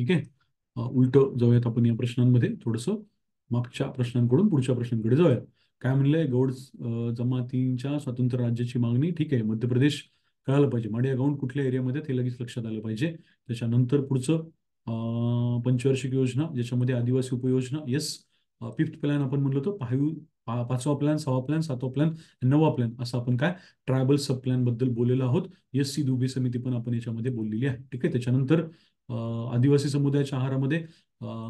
ठीक आहे. उलट जाऊयात आपण या प्रश्नांमध्ये थोडंसं मागच्या प्रश्नांकडून पुढच्या प्रश्नांकडे जाऊया. काय म्हणलंय? गौड जमातींच्या स्वतंत्र राज्याची मागणी. ठीक आहे, मध्य प्रदेश कळालं पाहिजे. माडिया गाऊन कुठल्या एरियामध्ये ते लगेच लक्षात आलं पाहिजे. त्याच्यानंतर पुढचं पंचवार्षिक योजना ज्याच्यामध्ये आदिवासी उपयोजना. येस. फिफ्थ प्लॅन आपण म्हणलो होतो. पाचवा प्लॅन, सहावा प्लॅन, सातवा प्लॅन, नववा प्लॅन असं आपण काय ट्रायबल सब प्लॅन बद्दल बोललेलो आहोत. एस सी दुबे समिती पण आपण याच्यामध्ये बोललेली आहे. ठीक आहे. त्याच्यानंतर आदिवासी समुदायाच्या आहारामध्ये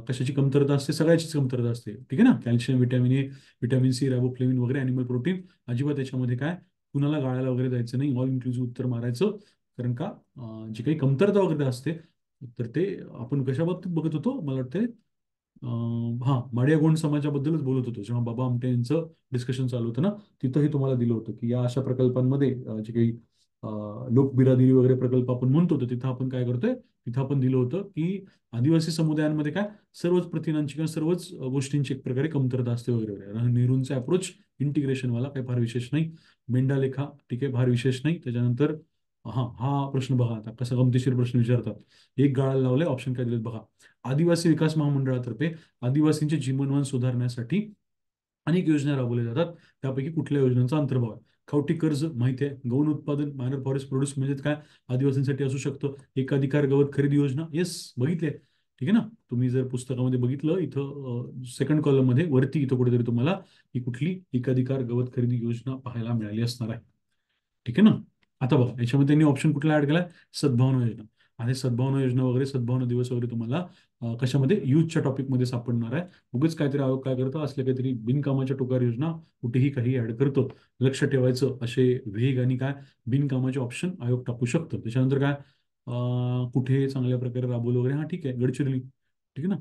कशाची कमतरता असते? सगळ्याचीच कमतरता असते. ठीक आहे ना. Calcium, vitamin A, vitamin C, riboflavin वगैरे, अॅनिमल प्रोटीन अजिबात याच्यामध्ये काय कुणाला गाळायला वगैरे जायचं नाही. ऑल इन्क्लुझिव्ह उत्तर मारायचं. कारण का जी काही कमतरता वगैरे असते तर ते आपण कशा बाबतीत बघत होतो? मला वाटतं हा माडिया गोंड समाजाबद्दलच बोलत होतो जेव्हा बाबा आमटे यांचं डिस्कशन चालू होतं ना. तिथंही तुम्हाला दिलं होतं की या अशा प्रकल्पांमध्ये जे काही लोकबिरादरी वगैरे प्रकल्प आपण म्हणतो तर तिथं आपण काय करतोय? तिथं आपण दिलं होतं की आदिवासी समुदायांमध्ये काय सर्वच प्रथिनांची किंवा सर्वच गोष्टींची एक प्रकारे कमतरता असते वगैरे वगैरे. आणि नेहरूंचा अप्रोच इंटिग्रेशनवाला काही फार विशेष नाही. मेंढालेखा ठीक आहे, फार विशेष नाही. त्याच्यानंतर हा हा प्रश्न बघा आता कसा गमतीशीर प्रश्न विचारतात. एक गाळा लावलाय, ऑप्शन काय दिलेत बघा. आदिवासी विकास महामंडळातर्फे आदिवासींचे जीवनमान सुधारण्यासाठी अनेक योजना राबवल्या जातात. त्यापैकी कुठल्या योजनांचा अंतर्भाव आहे? खावटी कर्ज माहिती आहे. गौण उत्पादन, मायनर फॉरेस्ट प्रोड्यूस म्हणजे काय आदिवासींसाठी असू शकतं. एकाधिकार गवत खरेदी योजना. येस, बघितले. ठीक आहे ना. तुम्ही जर पुस्तकामध्ये बघितलं इथं सेकंड कॉलम मध्ये वरती इथं कुठेतरी तुम्हाला ही कुठली एकाधिकार गवत खरेदी योजना पाहायला मिळाली असणार आहे. ठीक आहे ना. आता बघा याच्यामध्ये त्यांनी ऑप्शन कुठला ऍड केलाय? सद्भावना योजना. आणि सद्भावना योजना वगैरे, सद्भावना दिवस वगैरे तुम्हाला कशामध्ये युथच्या टॉपिकमध्ये सापडणार आहे. उगाच काहीतरी आयोग काय करतं? असल्या काहीतरी बिनकामाच्या टोकार योजना कुठेही काही ऍड करतो. लक्ष ठेवायचं असे वेग आणि काय बिनकामाचे ऑप्शन आयोग टाकू शकतो. त्याच्यानंतर काय कुठे चांगल्या प्रकारे राबवलं वगैरे. हा ठीक आहे, गडचिरोली. ठीक आहे ना.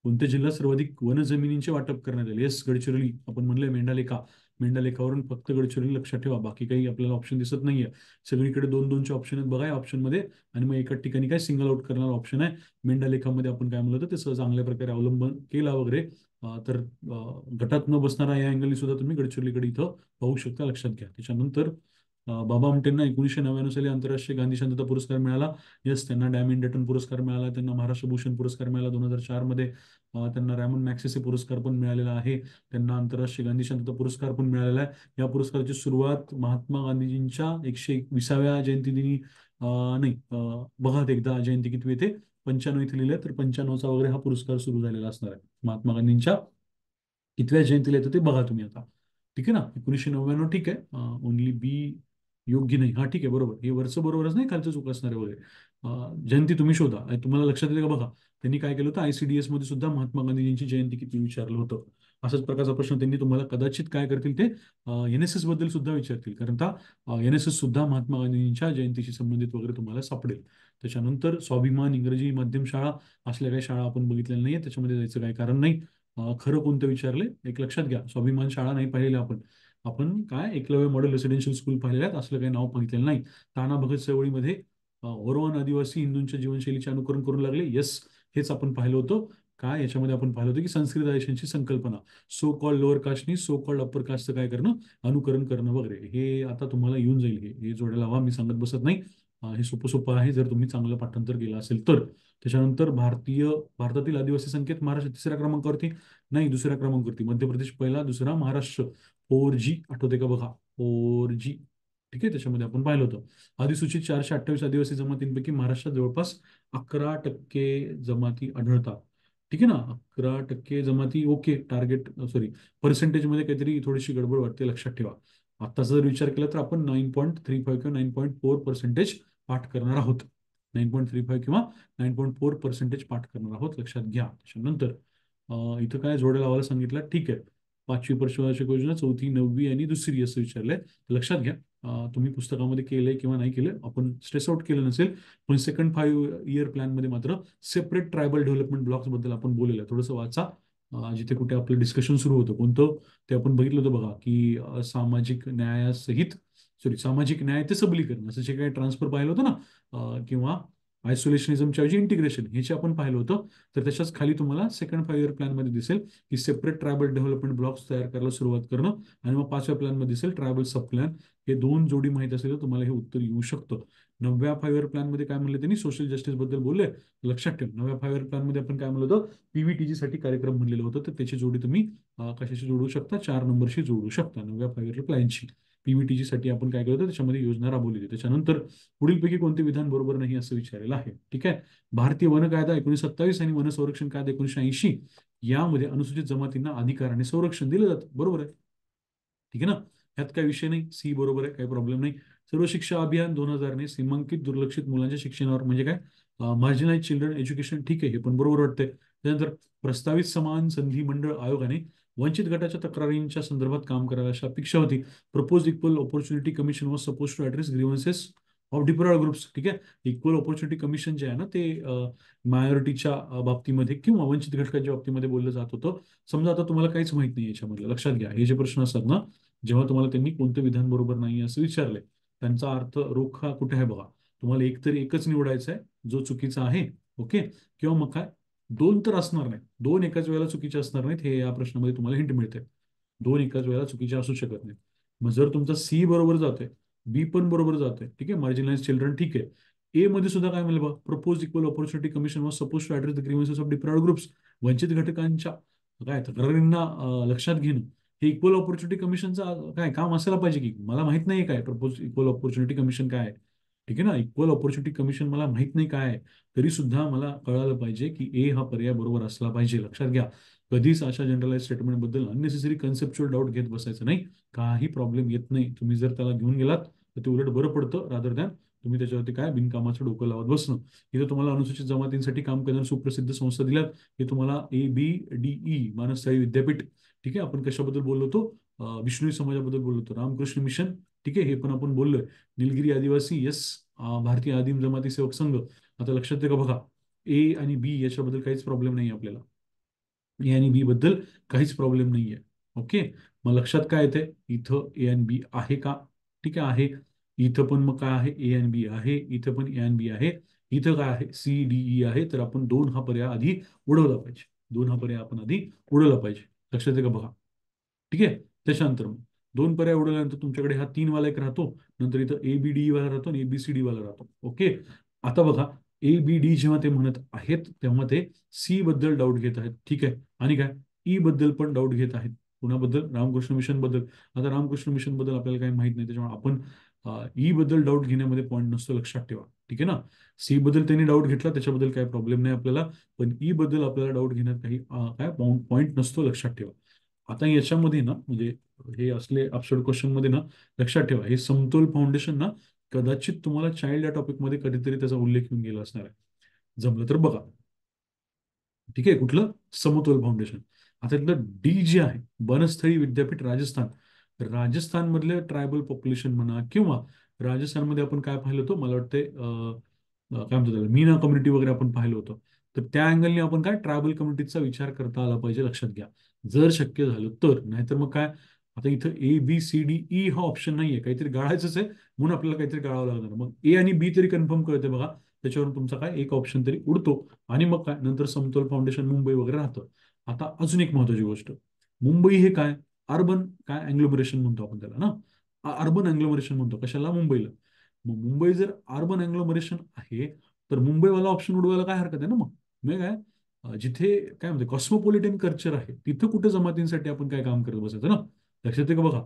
कोणत्या जिल्ह्यात सर्वाधिक वन जमिनींचे वाटप करण्यात आले? येस, गडचिरोली. आपण म्हणलंय मेंढालेखा. मेंढालेखावरून फक्त गडचिरोली लक्षात ठेवा. बाकी काही आपल्याला ऑप्शन दिसत नाहीये. सगळीकडे दोन दोनचे ऑप्शन आहेत बघा या ऑप्शन मध्ये. आणि मग एका ठिकाणी काय सिंगल आउट करणारा ऑप्शन आहे. मेंढालेखामध्ये आपण काय म्हणलं होतं ते चांगल्या प्रकारे अवलंबन केला वगैरे. तर गटात न बसणारा या अँगलनी सुद्धा तुम्ही गडचिरोलीकडे इथं पाहू शकता. लक्षात घ्या. त्याच्यानंतर बाबा आमटेंना 1999 साली आंतरराष्ट्रीय गांधी शांतता पुरस्कार मिळाला. येस, त्यांना डायमंड डेटन पुरस्कार मिळाला. त्यांना महाराष्ट्र भूषण पुरस्कार मिळाला 2004 मध्ये. त्यांना रॅमन मॅगसेसे पुरस्कार पण मिळालेला आहे. त्यांना आंतरराष्ट्रीय गांधी शांतता पुरस्कार पण मिळालेला आहे. या पुरस्काराची सुरुवात महात्मा गांधीजींच्या 121व्या जयंतीदिनी नाही बघा ते एकदा जयंती किती येते 95 इथे लिहिले तर 95चा वगैरे हा पुरस्कार सुरू झालेला असणार आहे. महात्मा गांधींच्या कितव्या जयंतीला येतं ते बघा तुम्ही आता. ठीक आहे ना. 1999 ठीक आहे. ओनली बी योग्य नाही. हा ठीक आहे, बरोबर. हे वरचं बरोबरच नाही, खालचं चूक असणार आहे वगैरे. जयंती तुम्ही शोधा. तुम्हाला लक्षात येते का बघा. त्यांनी काय केलं होतं? आयसीडीएस मध्ये सुद्धा महात्मा गांधीजींची जयंती किती विचारलं होतं. असाच प्रकारचा प्रश्न त्यांनी तुम्हाला कदाचित काय करतील ते एनएसएस बद्दल सुद्धा विचारतील. कारण का एनएसएस सुद्धा महात्मा गांधींच्या जयंतीशी संबंधित वगैरे तुम्हाला सापडेल. त्याच्यानंतर स्वाभिमान इंग्रजी माध्यम शाळा असल्या काही शाळा आपण बघितलेल्या नाहीये. त्याच्यामध्ये जायचं काही कारण नाही. खरं कोणतं विचारले एक लक्षात घ्या. स्वाभिमान शाळा नाही पाहिलेल्या आपण. आपण काय एकलव्य मॉडेल रेसिडेन्शियल स्कूल पाहिलेल्या आहेत. असलं काही नाव बघितलेलं नाही. ताना भगत चळवळीमध्ये ओरवान आदिवासी हिंदूंच्या जीवनशैलीचे अनुकरण करू लागले. येस, हेच आपण पाहिलं होतं. काय याच्यामध्ये आपण पाहिलं होतं की संस्कृतायशांची संकल्पना. सो कॉल्ड लोअर कास्टनी सो कॉल्ड अप्पर कास्टचं काय करणं? अनुकरण करणं वगैरे. हे आता तुम्हाला येऊन जाईल. हे जोडायला हवा, मी सांगत बसत नाही. हे सोपं सोपं आहे जर तुम्ही चांगलं पाठांतर केलं असेल तर. त्याच्यानंतर भारतातील आदिवासी संख्येत महाराष्ट्र तिसऱ्या क्रमांकावरती नाही, दुसऱ्या क्रमांकावरती. मध्य प्रदेश पहिला, दुसरा महाराष्ट्र. 4G आठवते का बघा. 4G. ठीक आहे. त्याच्यामध्ये आपण पाहिलं होतं. अधिसूचित 428 आदिवासी जमातींपैकी महाराष्ट्रात जवळपास 11% जमाती आढळतात. ठीक आहे ना. 11% जमाती. ओके. टार्गेट सॉरी पर्सेंटेजमध्ये काहीतरी थोडीशी गडबड वाटते. लक्षात ठेवा. आत्ताचा जर विचार केला तर आपण 9.35 किंवा 9.4% पाठ करणार आहोत. 9.35 किंवा 9.4% पाठ करणार आहोत. लक्षात घ्या. त्याच्यानंतर इथं काय जोड्या लावायला सांगितलं. ठीक आहे. पाचवी पंचवार्षिक योजना, चौथी, नववी आणि दुसरी असं विचारलंय. लक्षात घ्या. तुम्ही पुस्तकामध्ये केलंय किंवा नाही केलंय आपण स्ट्रेस आउट केलं नसेल. पण सेकंड 5 इयर प्लॅन मध्ये मात्र सेपरेट ट्रायबल डेव्हलपमेंट ब्लॉक्स बद्दल आपण बोललेलं आहे. थोडंसं वाचा. जिथे कुठे आपलं डिस्कशन सुरू होतं कोणतं ते आपण बघितलं होतं बघा की सामाजिक न्यायासहित सॉरी सामाजिक न्याय ते सबलीकरण असं जे काही ट्रान्सफर पाहिलं होतं ना. किंवा आयसोलेशनिझमच्या ऐवजी इंटिग्रेशन हे जे आपण पाहिलं होतं. तर त्याच्याच खाली तुम्हाला सेकंड 5 इयर प्लॅन मध्ये दिसेल की सेपरेट ट्रायबल डेव्हलपमेंट ब्लॉक्स तयार करायला सुरुवात करणं. आणि मग 5व्या प्लॅन मध्ये दिसेल ट्रायबल सब प्लॅन. हे दोन जोडी माहित असेल तर तुम्हाला हे उत्तर येऊ शकतं. 9व्या 5 इयर प्लॅन मध्ये काय म्हणले त्यांनी, सोशल जस्टिस बद्दल बोलले. लक्षात ठेव, 9व्या 5 इयर प्लॅन मध्ये आपण काय म्हणलं होतं, पीव्हीटीजी साठी कार्यक्रम म्हणलेलं होतं. तर त्याची जोडी तुम्ही कशाशी जोडू शकता, 4 नंबरशी जोडू शकता 9व्या 5 इयर प्लॅनची. पीव्हीटीजी साठी आपण काय केलं होतं, त्याच्यामध्ये योजना राबवली होती. त्याच्यानंतर पुढीलपैकी कोणते विधान बरोबर नाही असं विचारलेलं आहे. ठीक आहे. भारतीय वन कायदा 1927 आणि वन संरक्षण कायदा 1980 यामध्ये अनुसूचित जमातींना अधिकार आणि संरक्षण दिलं जातं. बरोबर आहे. ठीक आहे ना. ह्यात काही विषय नाही, सी बरोबर आहे, काही प्रॉब्लेम नाही. सर्व शिक्षा अभियान 2000 ने सीमांकित दुर्लक्षित मुलांच्या शिक्षणावर म्हणजे काय, मार्जिनाइज चिल्ड्रन एज्युकेशन, ठीक आहे, हे पण बरोबर वाटतंय. त्यानंतर प्रस्तावित समान संधी मंडळ आयोगाने वंचित गटाच्या तक्रारींच्या संदर्भात काम करायला अशी अपेक्षा होती. Propose equal opportunity commission was suppose to address grievances of deprived groups. ठीक आहे. इक्वल ऑपॉर्च्युनिटी कमिशन जे आहे ना, ते मायॉरिटीच्या बाबतीमध्ये किंवा वंचित घटकाच्या बाबतीमध्ये बोललं जात होतं. समजा आता तुम्हाला काहीच माहित नाही याच्यामधलं, लक्षात घ्या, हे जे प्रश्न असतात ना, जेव्हा तुम्हाला त्यांनी कोणतं विधान बरोबर नाही असं विचारलंय, त्यांचा अर्थ रोखा कुठे आहे बघा. तुम्हाला एकतरी एकच निवडायचा आहे जो चुकीचा आहे. ओके. किंवा मग काय, दोन तर असणार नाही, दोन एकाच वेळेला चुकीचे असणार नाहीत, हे या प्रश्नामध्ये तुम्हाला हिंट मिळते. दोन एकाच वेळेला चुकीचे असू शकत नाहीत. मग जर तुमचा सी बरोबर जातोय, बी पण बरोबर जातोय, ठीक आहे, मार्जिनलाइज चिल्ड्रन, ठीक आहे. ए मध्ये सुद्धा काय म्हणलं बघा, propose equal opportunity commission was suppose to address the grievances of deprived groups. वंचित घटकांच्या काय तक्रारींना लक्षात घेणं, हे इक्वल ऑपॉर्च्युनिटी कमिशनचं काय काम असायला पाहिजे की. मला माहित नाही काय प्रपोज इक्वल ऑपॉर्च्युनिटी कमिशन काय आहे. ठीक आहे ना. इक्वल ऑपॉर्च्युनिटी कमिशन मला माहित नाही काय आहे, तरी सुद्धा मला कळालं पाहिजे की ए हा पर्याय बरोबर असला पाहिजे. लक्षात घ्या, कधीच अशा जनरलाइज स्टेटमेंट बद्दल अननेसेसरी कन्सेप्च्युअल डाऊट घेत बसायचं नाही. काही प्रॉब्लेम येत नाही. तुम्ही जर त्याला घेऊन गेलात तर ते उलट बरं पडतं, रादर दॅन तुम्ही त्याच्यावरती काय बिनकामाचं डोकं लावत बसणं. इथं तुम्हाला अनुसूचित जमातींसाठी काम करणाऱ्या सुप्रसिद्ध संस्था दिल्यात. हे तुम्हाला ABDE मानसशाही विद्यापीठ, ठीक आहे. आपण कशाबद्दल बोललो होतो, विष्णू समाजाबद्दल बोललो होतो. रामकृष्ण मिशन, ठीक आहे, हे पण आपण बोललोय. निलगिरी आदिवासी, येस. भारतीय आदिम जमाती सेवक संघ. आता लक्षात आहे का बघा, ए आणि बी याच्याबद्दल काहीच प्रॉब्लेम नाही आपल्याला. ए आणि बी बद्दल काहीच प्रॉब्लेम नाहीये. ओके. मग लक्षात काय येते, इथं ए आणि बी आहे का, ठीक आहे, आहे. इथं पण मग काय आहे, ए आणि बी आहे. इथं पण ए आणि बी आहे. इथं काय आहे, CDE आहे. तर आपण दोन हा पर्याय आधी उडवला पाहिजे. दोन हा पर्याय आपण आधी उडवला पाहिजे. लक्षात आहे का बघा. ठीक आहे. त्याच्यानंतर मग दोन पर्याय उडवल्यानंतर तुमच्याकडे हा 3 वाला एक राहतो. नंतर इथं ABDE वाला राहतो आणि ABCD वाला राहतो. ओके. आता बघा, ABD जेव्हा ते म्हणत आहेत तेव्हा ते सी बद्दल डाऊट घेत आहेत. ठीक आहे. आणि काय, ई बद्दल पण डाऊट घेत आहेत. कुणाबद्दल, रामकृष्ण मिशन बद्दल. आता रामकृष्ण मिशन बद्दल आपल्याला काही माहित नाही, त्याच्यामुळे आपण ई बद्दल डाऊट घेण्यामध्ये पॉईंट नसतो, लक्षात ठेवा. ठीक आहे ना. सी बद्दल त्यांनी डाऊट घेतला, त्याच्याबद्दल काही प्रॉब्लेम नाही आपल्याला. पण ई बद्दल आपल्याला डाऊट घेण्यात काही काय पॉईंट नसतो, लक्षात ठेवा. आता याच्यामध्ये ना, म्हणजे हे असले अब्सर्ड क्वेश्चन मध्ये ना, लक्षात ठेवा, हे समतोल फाउंडेशन ना, कदाचित तुम्हाला चाइल्ड या टॉपिक मध्ये कधीतरी त्याचा उल्लेख येऊन गेला असणार आहे. जमलं तर बघा. ठीक आहे. कुठलं, समतोल फाउंडेशन. आता इथलं डी जे आहे, बनस्थळी विद्यापीठ राजस्थान. राजस्थान मधले ट्रायबल पॉप्युलेशन म्हणा, किंवा राजस्थानमध्ये आपण काय पाहिलं होतं, मला वाटते काय म्हणतो त्याला, मीना कम्युनिटी वगैरे आपण पाहिलं होतं. तर त्या अँगलने आपण काय ट्रायबल कम्युनिटीचा विचार करता आला पाहिजे, लक्षात घ्या. जर शक्य झालं तर. नाहीतर मग काय, आता इथं ABCDE हा ऑप्शन नाहीये, काहीतरी गाळायचंच आहे, म्हणून आपल्याला काहीतरी गाळावं लागणार. मग ए आणि बी तरी कन्फर्म कळते बघा, त्याच्यावरून तुमचा काय एक ऑप्शन तरी उडतो. आणि मग काय, नंतर समतोल फाउंडेशन मुंबई वगैरे राहतं. आता अजून एक महत्वाची गोष्ट, मुंबई हे काय, अर्बन काय अँग्लोमरेशन म्हणतो आपण त्याला ना, अर्बन अँग्लोमरेशन म्हणतो कशाला, मुंबईला. मग मुंबई जर अर्बन अँग्लोमरेशन आहे, तर मुंबईवाला ऑप्शन उडवायला काय हरकत आहे ना मग. म्हणजे काय, जिथे काय म्हणते कॉस्मोपॉलिटन कल्चर आहे, तिथं कुठे जमातींसाठी आपण काय काम करत बसायचं ना. लक्षात आहे का बघा,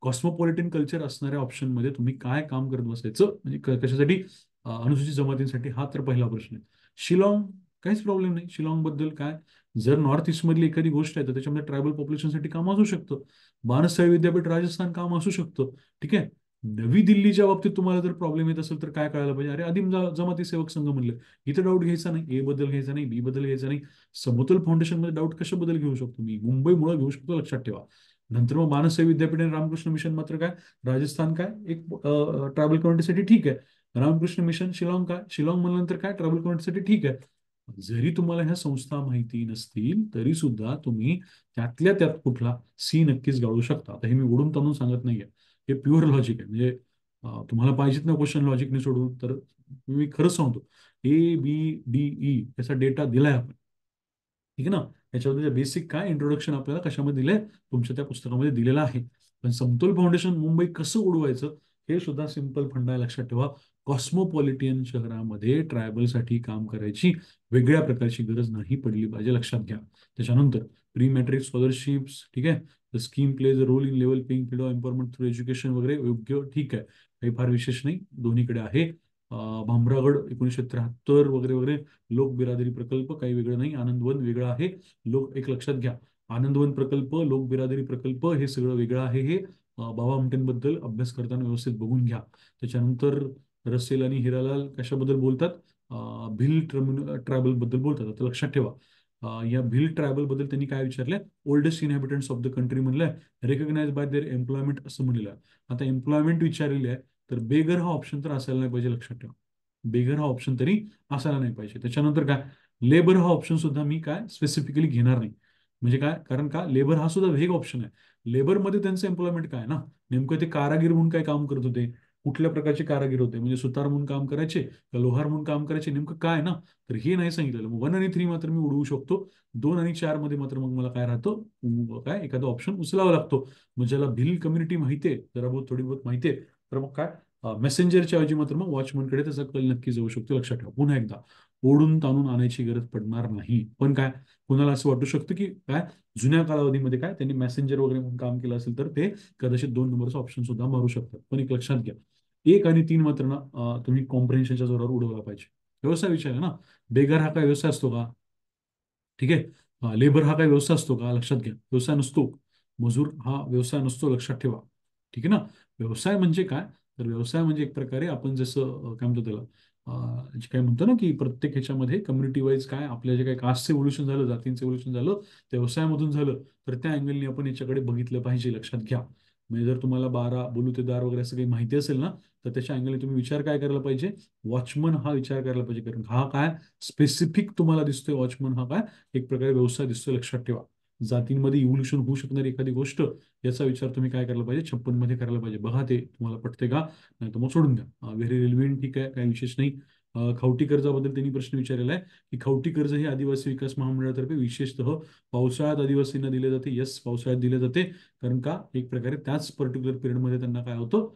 कॉस्मोपॉलिटन कल्चर असणाऱ्या ऑप्शन मध्ये तुम्ही काय काम करत बसायचं, म्हणजे कशासाठी, अनुसूचित जमातींसाठी. हा तर पहिला प्रश्न आहे. शिलाँग, काहीच प्रॉब्लेम नाही शिलाँग बद्दल. काय, जर नॉर्थ ईस्ट मधली एखादी गोष्ट आहे तर त्याच्यामध्ये ट्रायबल पॉप्युलेशनसाठी काम असू शकतं. बाणस्ताळी विद्यापीठ राजस्थान काम असू शकतं. ठीक आहे. नवी दिल्लीच्या बाबतीत तुम्हाला जर प्रॉब्लेम येत असेल तर काय कळायला पाहिजे, अरे आदिम जमाती सेवक संघ म्हणलं, इथं डाऊट घ्यायचा नाही, ए बद्दल घ्यायचा नाही, बी बद्दल घ्यायचा नाही. समतोल फाउंडेशन मध्ये डाऊट कशाबद्दल घेऊ शकतो मी, मुंबईमुळे घेऊ शकतो, लक्षात ठेवा. नंतर मग मानससेवी विद्यापीठ आणि रामकृष्ण मिशन मात्र काय, राजस्थान काय एक ट्रायबल कम्युनिटीसाठी ठीक आहे. रामकृष्ण मिशन शिलाँग काय, शिलाँग म्हणल्यानंतर काय ट्रायबल कम्युनिटीसाठी ठीक आहे. जरी तुम्हाला ह्या संस्था माहिती नसतील तरी सुद्धा तुम्ही त्यातल्या त्यात कुठला सी नक्कीच गाळू शकता. आता हे मी ओढून ताणून सांगत नाहीये, हे प्युअर लॉजिक आहे. म्हणजे तुम्हाला पाहिजेत ना क्वेश्चन लॉजिकने सोडवून, तर मी खरंच सांगतो, ABDE याचा डेटा दिलाय आपण, ठीक आहे ना. याच्यामध्ये बेसिक काय इंट्रोडक्शन आपल्याला कशामध्ये दिलंय, तुमच्या त्या पुस्तकामध्ये दिलेलं आहे. पण समतोल फाउंडेशन मुंबई कसं उडवायचं हे सुद्धा सिंपल फंडा आहे, लक्षात ठेवा. कॉस्मोपॉलिटियन शहरामध्ये ट्रायबलसाठी काम करायची वेगळ्या प्रकारची गरज नाही पडली पाहिजे, लक्षात घ्या. त्याच्यानंतर प्री मॅट्रिक स्कॉलरशिप्स, ठीक आहे. The scheme plays a role in level playing field of empowerment through education वगैरे, योग्य, ठीक आहे. काही फार विशेष नाही, दोन्हीकडे आहे. भामरागड 1973 वगैरे वगैरे. लोक बिरादरी प्रकल्प काही वेगळं नाही, आनंदवन वेगळं आहे. लोक, एक लक्षात घ्या, आनंदवन प्रकल्प, लोक बिरादरी प्रकल्प हे सगळं वेगळं आहे. हे बाबा आमटेंबद्दल अभ्यास करताना व्यवस्थित बघून घ्या. त्याच्यानंतर रसेल आणि हिरालाल कशाबद्दल बोलतात, भिल ट्रायबल बद्दल बोलतात. आता लक्षात ठेवा, या भिल ट्रायबल बद्दल त्यांनी काय विचारलंय, oldest inhabitants of the country म्हणलंय, रेकग्नाइज बाय देअर एम्प्लॉयमेंट असं म्हणलेलं आहे. आता एम्प्लॉयमेंट विचारलेली आहे, तर बेगर हा ऑप्शन तर असायला नाही पाहिजे, लक्षात ठेवा. बेगर हा ऑप्शन तरी असायला नाही पाहिजे. त्याच्यानंतर काय, लेबर हा ऑप्शन सुद्धा मी काय स्पेसिफिकली घेणार नाही. म्हणजे काय, कारण का लेबर हा सुद्धा वेग ऑप्शन आहे. लेबरमध्ये त्यांचं एम्प्लॉयमेंट काय ना, नेमकं ते कारागीर म्हणून काय काम करत होते, कुठल्या प्रकारचे कारागीर होते, म्हणजे सुतार म्हणून काम करायचे का लोहार म्हणून काम करायचे, नेमकं काय ना, तर हे नाही सांगितलेलं. मग 1 आणि 3 मात्र मी उडवू शकतो. 2 आणि 4 मध्ये मात्र मग मला काय राहतं, काय एखादा ऑप्शन उचलावा लागतो. मग ज्याला भिल कम्युनिटी माहितीये, जरा बहुत थोडी बहुत माहितीये, तर मग काय, मेसेंजरच्या ऐवजी मात्र मग वॉचमनकडे त्याचा कल नक्की जाऊ शकतो, लक्षात ठेवा. पुन्हा एकदा, ओढून ताणून आणायची गरज पडणार नाही. पण काय, कुणाला असं वाटू शकतं की काय, जुन्या कालावधीमध्ये काय त्यांनी मेसेंजर वगैरे म्हणून काम केलं असेल, तर ते कदाचित 2 नंबरचा ऑप्शन सुद्धा मारू शकतात. पण एक लक्षात घ्या, 1 आणि 3 मात्र ना तुम्ही कॉम्प्रिहेन्शनच्या जोरावर उडवला पाहिजे. व्यवसाय विचार आहे ना, बेगर हा काय व्यवसाय असतो का, ठीक आहे. लेबर हा काय व्यवसाय असतो का, लक्षात घ्या, व्यवसाय नसतो. मजूर हा व्यवसाय नसतो, लक्षात ठेवा. ठीक आहे ना. व्यवसाय म्हणजे काय, तर व्यवसाय म्हणजे एक प्रकारे आपण जसं काय म्हणतो त्याला, जे काय म्हणतो ना, की प्रत्येक ह्याच्यामध्ये कम्युनिटी वाईज काय आपल्या जे काही कास्टचं एव्होल्युशन झालं, जातींचं एव्होल्युशन झालं, ते व्यवसायामधून झालं, तर त्या अँगलनी आपण याच्याकडे बघितलं पाहिजे, लक्षात घ्या. म्हणजे जर तुम्हाला बारा बोलुतेदार वगैरे असं काही माहिती असेल ना, तर त्याच्या अँगलने तुम्ही विचार काय करायला पाहिजे, वॉचमन हा विचार करायला पाहिजे. कारण हा काय स्पेसिफिक तुम्हाला दिसतोय, वॉचमन हा काय एक प्रकारे व्यवसाय दिसतोय, लक्षात ठेवा. जातींमध्ये इव्होल्युशन होऊ शकणारी एखादी गोष्ट, याचा विचार तुम्ही काय करायला पाहिजे, 56 मध्ये करायला पाहिजे. बघा ते तुम्हाला पटते का, नाही तर मग सोडून द्या. व्हेरी रेल्वेंट, ठीक आहे, काही विशेष नाही. खावटी कर्जाबद्दल त्यांनी प्रश्न विचारलेला आहे, की खावटी कर्ज हे आदिवासी विकास महामंडळातर्फे विशेषतः पावसाळ्यात आदिवासींना दिले जाते. येस, पावसाळ्यात दिले जाते. कारण का, एक प्रकारे त्याच पर्टिक्युलर पिरियडमध्ये त्यांना काय होतं,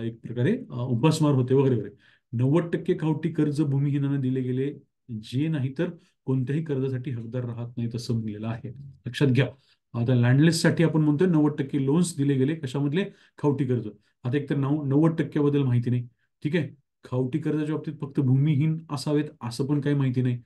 एक प्रकारे उपासमार होते वगैरे वगैरे. 90% खावटी कर्ज भूमिहीनांना दिले गेले, जे नाही तर कोणत्याही कर्जासाठी हकदार राहत नाही, असं म्हणलेलं आहे, लक्षात घ्या. आता लँडलेससाठी आपण म्हणतोय 90% लोन्स दिले गेले, कशामधले, खावटी कर्ज. आता एकतर 90% बद्दल माहिती नाही, ठीक आहे. खावटी कर्जाच्या बाबतीत फक्त भूमिहीन असावेत असं पण काही माहिती नाही,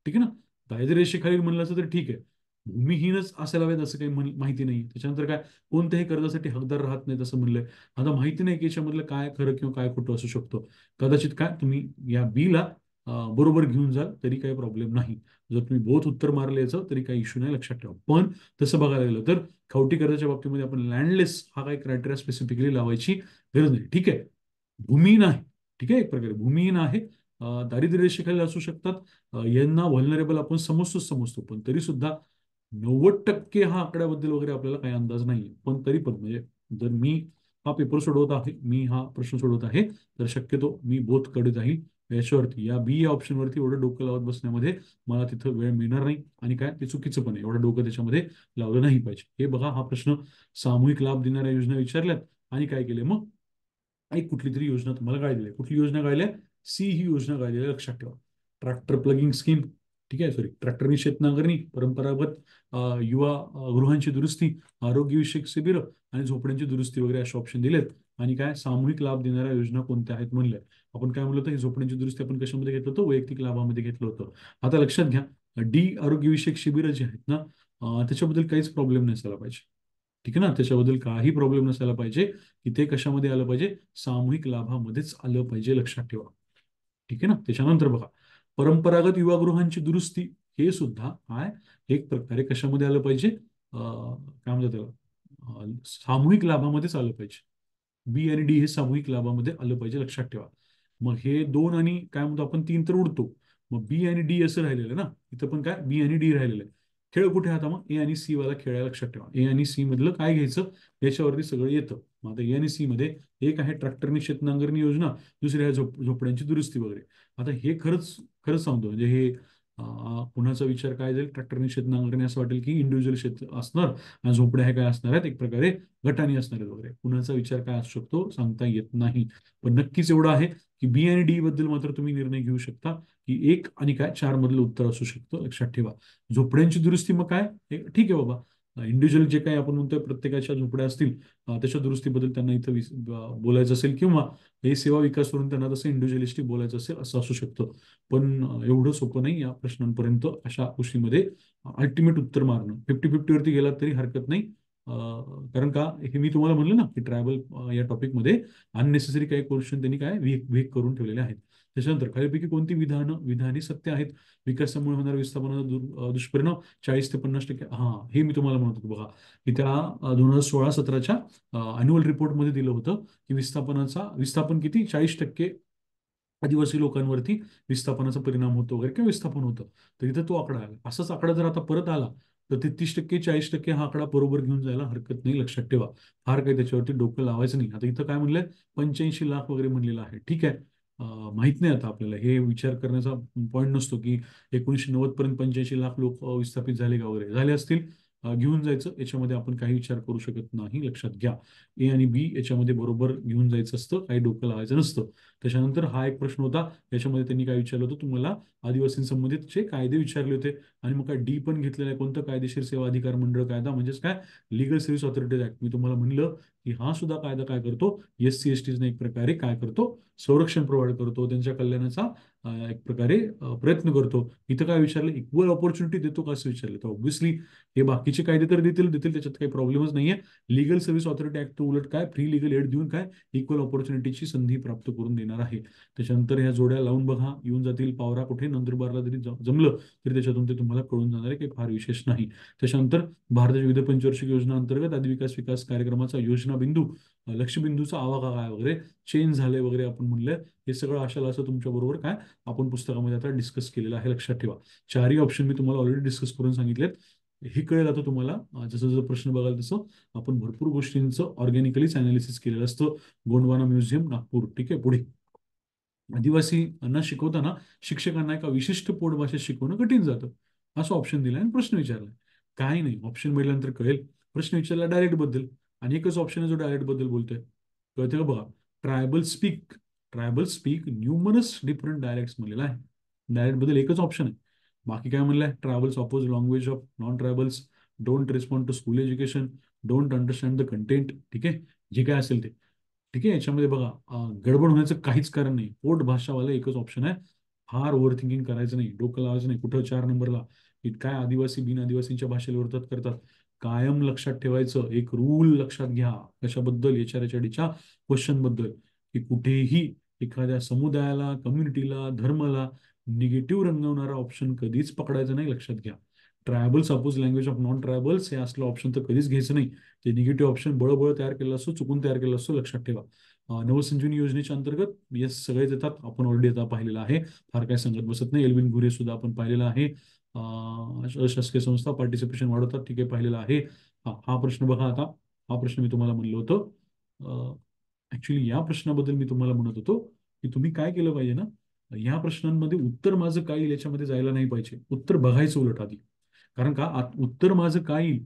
ठीक आहे ना. दारिद्र्य रेषेखालील म्हणलं असं तर ठीक आहे, भूमिहीनच असायला हवेत असं काही माहिती नाही. त्याच्यानंतर काय, कोणत्याही कर्जासाठी हकदार राहत नाही असं म्हणलंय. आता माहिती नाही की याच्यामधलं काय खरं किंवा काय खोटं असू शकतो. कदाचित काय तुम्ही या बीला बरोबर घेऊन जाल तरी काही प्रॉब्लेम नाही. जर तुम्ही बोथ उत्तर मारले याचं तरी काही इश्यू नाही, लक्षात ठेवा. पण तसं बघायला गेलं तर खावटी कर्जाच्या बाबतीमध्ये आपण लँडलेस हा काही क्रायटेरिया स्पेसिफिकली लावायची गरज नाही, ठीक आहे. भूमिहीन आहे, ठीक आहे, एक प्रकारे भूमिहीन आहे, दारिद्र्य रेषेखाली असू शकतात, यांना व्हलनरेबल आपण समजतो, पण तरी सुद्धा 90% हा आकड्याबद्दल वगैरे आपल्याला काही अंदाज नाही. पण तरी पण म्हणजे, जर मी हा पेपर सोडवत आहे, मी हा प्रश्न सोडवत आहे, तर शक्यतो मी बोथ कडे जाईल. याच्यावरती, या बी या ऑप्शनवरती एवढं डोकं लावत बसण्यामध्ये मला तिथं वेळ मिळणार नाही. आणि काय, ते चुकीचं पण आहे, एवढं डोकं त्याच्यामध्ये लावलं नाही पाहिजे. हे बघा, हा प्रश्न सामूहिक लाभ देणाऱ्या योजना विचारल्यात, आणि काय केले मग, एक कुठली तरी योजना तुम्हाला गाळलेली आहे. कुठली योजना गाळली आहे, सी ही योजना गाळलेली आहे, लक्षात ठेवा. ट्रॅक्टर प्लगिंग स्कीम, ठीक आहे, सॉरी, ट्रॅक्टरनी शेत नांगरणी, परंपरागत युवा गृहांची दुरुस्ती, आरोग्यविषयक शिबिर आणि झोपड्यांची दुरुस्ती वगैरे असे ऑप्शन दिलेत. आणि काय, सामूहिक लाभ देणाऱ्या योजना कोणत्या आहेत म्हणल्या. आपण काय म्हणलं होतं, ही झोपड्यांची दुरुस्ती आपण कशामध्ये घेतलं होतं, वैयक्तिक लाभामध्ये घेतलं होतं. आता लक्षात घ्या, डी आरोग्यविषयक शिबिरं जी आहेत ना, त्याच्याबद्दल काहीच प्रॉब्लेम नसायला पाहिजे, ठीक आहे ना. त्याच्याबद्दल काही प्रॉब्लेम नसायला पाहिजे, की ते कशामध्ये आलं पाहिजे, सामूहिक लाभामध्येच आलं पाहिजे, लक्षात ठेवा. ठीक आहे ना. त्याच्यानंतर बघा, परंपरागत युवागृहांची दुरुस्ती, हे सुद्धा काय एक प्रकारे कशामध्ये आलं पाहिजे, काय म्हणतात त्याला, सामूहिक लाभामध्येच आलं पाहिजे. बी आणि डी हे सामूहिक लाभामध्ये आलं पाहिजे, लक्षात ठेवा. मग हे 2 आणि काय म्हणतो आपण 3 तर उडतो. मग बी आणि डी असं राहिलेलं ना, इथं पण काय बी आणि डी राहिलेलं आहे. खेळ कुठे आता मग ए आणि सी वाला खेळ आहे, लक्षात ठेवा. ए आणि सी मधलं काय घ्यायचं याच्यावरती सगळं येतं. मग आता ए आणि सी मध्ये एक आहे ट्रॅक्टरनी शेत नांगरणी योजना, दुसरी आहे झोपड्यांची दुरुस्ती वगैरे. आता हे खरंच खरंच सांगतो, म्हणजे हे कुणाचा विचार काय जाईल, ट्रॅक्टरनी शेत नांगरणी असं वाटेल की इंडिव्हिज्युअल शेत असणार आणि झोपड्या हे काय असणार आहेत, एक प्रकारे गटानी असणार आहेत वगैरे. कुणाचा विचार काय असू शकतो सांगता येत नाही. पण नक्कीच एवढं आहे की बी आणि डी बद्दल मात्र तुम्ही निर्णय घेऊ शकता की एक आणि काय चार मधलं उत्तर असू शकतं, लक्षात ठेवा. झोपड्यांची दुरुस्ती मग काय, ठीक आहे बाबा, इंडिव्हिज्युअल जे काही आपण म्हणतोय प्रत्येकाच्या झोपड्या असतील, त्याच्या दुरुस्तीबद्दल त्यांना इथं बोलायचं असेल, किंवा हे सेवा विकास करून त्यांना तसं इंडिव्हिज्युअलिस्टिक बोलायचं असेल, असं असू शकतं. पण एवढं सोपं नाही या प्रश्नांपर्यंत अशा गोष्टीमध्ये अल्टिमेट उत्तर मारणं. 50-50 वरती गेला तरी हरकत नाही. कारण का, हे मी तुम्हाला म्हणलं ना की ट्रायबल या टॉपिकमध्ये अननेसेसरी काही क्वेश्चन त्यांनी काय वीक वीक करून ठेवलेले आहेत. त्याच्यानंतर खालीलपैकी कोणती विधाने सत्य आहेत? विकासामुळे होणारा विस्थापनाचा दुष्परिणाम 40 ते 50%. हा, हे मी तुम्हाला म्हणत होतो बघा, की त्या 2016-17च्या अॅन्युअल रिपोर्टमध्ये दिलं होतं की विस्थापन किती, 40% आदिवासी लोकांवरती विस्थापनाचा परिणाम होतो वगैरे, किंवा विस्थापन होतं. तर इथं तो आकडा आला. असाच आकडा जर आता परत आला तर ते 30%, 40% हा आकडा बरोबर घेऊन जायला हरकत नाही, लक्षात ठेवा. फार काही त्याच्यावरती डोकं लावायचं नाही. आता इथं काय म्हणलंय, 85 लाख वगैरे म्हणलेलं आहे, ठीक आहे. माहित नाही आता आपल्याला, हे विचार करण्याचा पॉईंट नसतो की 1990 पर्यंत 85 लाख लोक विस्थापित झाले का वगैरे, झाले असतील, घेऊन जायचं. याच्यामध्ये आपण काही विचार करू शकत नाही, लक्षात घ्या. ए आणि बी याच्यामध्ये बरोबर घेऊन जायचं असतं, काही डोकं लावायचं नसतं. त्याच्यानंतर हा एक प्रश्न होता, याच्यामध्ये त्यांनी काय विचारलं होतं तुम्हाला, आदिवासींसंबंधित जे कायदे विचारले होते. आणि मग काय डी पण घेतलेलं आहे, कोणतं, कायदेशीर सेवा अधिकार मंडळ कायदा, म्हणजेच काय, लिगल सर्व्हिस ऑथॉरिटीज ऍक्ट. मी तुम्हाला म्हणलं की हा सुद्धा कायदा काय करतो, एस सी एस टीजने एक प्रकारे काय करतो, संरक्षण प्रोव्हाइड करतो, त्यांच्या कल्याणाचा एक प्रकारे प्रयत्न करतो. इथं काय विचारलं, इक्वल ऑपॉर्च्युनिटी देतो का असं विचारलं, तर ऑब्व्हियसली हे बाकीचे कायदे तर देतील देतील, त्याच्यात काही प्रॉब्लेमच नाहीये. लिगल सर्व्हिस ऑथॉरिटी ऍक्ट उलट काय, फ्री लिगल एड देऊन काय, इक्वल ऑपॉर्च्युनिटीची संधी प्राप्त करून देणार आहे. त्याच्यानंतर ह्या जोड्या लावून बघा, येऊन जातील. पावरा कुठे, नंदुरबारला जरी जमलं तरी त्याच्यातून ते तुम्हाला कळून जाणार आहे, काही फार विशेष नाही. त्याच्यानंतर भारताच्या विविध पंचवार्षिक योजना अंतर्गत विकास कार्यक्रमाचा योजना बिंदू, लक्षबिंदूचा आवाका काय वगैरे चेंज झाले वगैरे आपण म्हणलंय. हे सगळं अशाला असं तुमच्या बरोबर काय आपण पुस्तकामध्ये आता डिस्कस केलेलं आहे, लक्षात ठेवा. चारही ऑप्शन मी तुम्हाला ऑलरेडी डिस्कस करून सांगितलेत. हे कळेल आता तुम्हाला, जसं जसं प्रश्न बघाल तसं आपण भरपूर गोष्टींचं ऑर्गॅनिकलीच अनालिसिस केलेलं असतं. गोंडवाना म्युझियम, नागपूर. ठीक आहे, पुढे. आदिवासींना शिकवताना शिक्षकांना एका विशिष्ट पोट भाषेत शिकवणं कठीण जातं, असं ऑप्शन दिलं आणि प्रश्न विचारलाय. काही नाही, ऑप्शन मिळाल्यानंतर कळेल. प्रश्न विचारला डायरेक्ट बद्दल, आणि एकच ऑप्शन आहे जो डायरेक्ट बद्दल बोलतोय. कळते का बघा, tribal speak tribal speak numerous different dialects म्हणलेला आहे. डायरेक्ट बद्दल एकच ऑप्शन आहे. बाकी काय म्हणलंय, tribals oppose language of non tribals, don't respond to school education, don't understand the content. ठीक आहे, जे काय असेल ते. ठीक आहे, याच्यामध्ये बघा, गडबड होण्याचं काहीच कारण नाही. पोट भाषावाला एकच ऑप्शन आहे. फार ओव्हर थिंकिंग करायचं नाही, डोकं लावायचं नाही कुठं 4 नंबरला, की काय आदिवासी बिन आदिवासींच्या भाषेला विरोधात करतात. कायम लक्षात ठेवायचं, एक रूल लक्षात घ्या कशाबद्दल, एचआरडीच्या क्वेश्चन बद्दल, की कुठेही एखाद्या समुदायाला, कम्युनिटीला, धर्माला निगेटिव्ह रंगवणारा ऑप्शन कधीच पकडायचा नाही, लक्षात घ्या. Tribal suppose language of non tribals हे असलं ऑप्शन तर कधीच घ्यायचं नाही. ते निगेटिव्ह ऑप्शन बळबळ तयार केलं असतो, चुकून तयार केलं असतो, लक्षात ठेवा. नवसंजीवनी योजनेच्या अंतर्गत येस सगळेच येतात, आपण ऑलरेडी आता पाहिलेलं आहे, फार काय सांगत बसत नाही. एल्विन घुरे सुद्धा आपण पाहिलेला आहे. अशासकीय संस्था पार्टिसिपेशन वाढवतात, ठीक आहे, पाहिलेला आहे. हा प्रश्न बघा आता. हा प्रश्न मी तुम्हाला म्हणलं होतं, ऍक्च्युली या प्रश्नाबद्दल मी तुम्हाला म्हणत होतो की तुम्ही काय केलं पाहिजे ना, या प्रश्नांमध्ये उत्तर माझं काय येईल याच्यामध्ये जायला नाही पाहिजे, उत्तर बघायचं उलट आधी. कारण का, उत्तर माझं काय येईल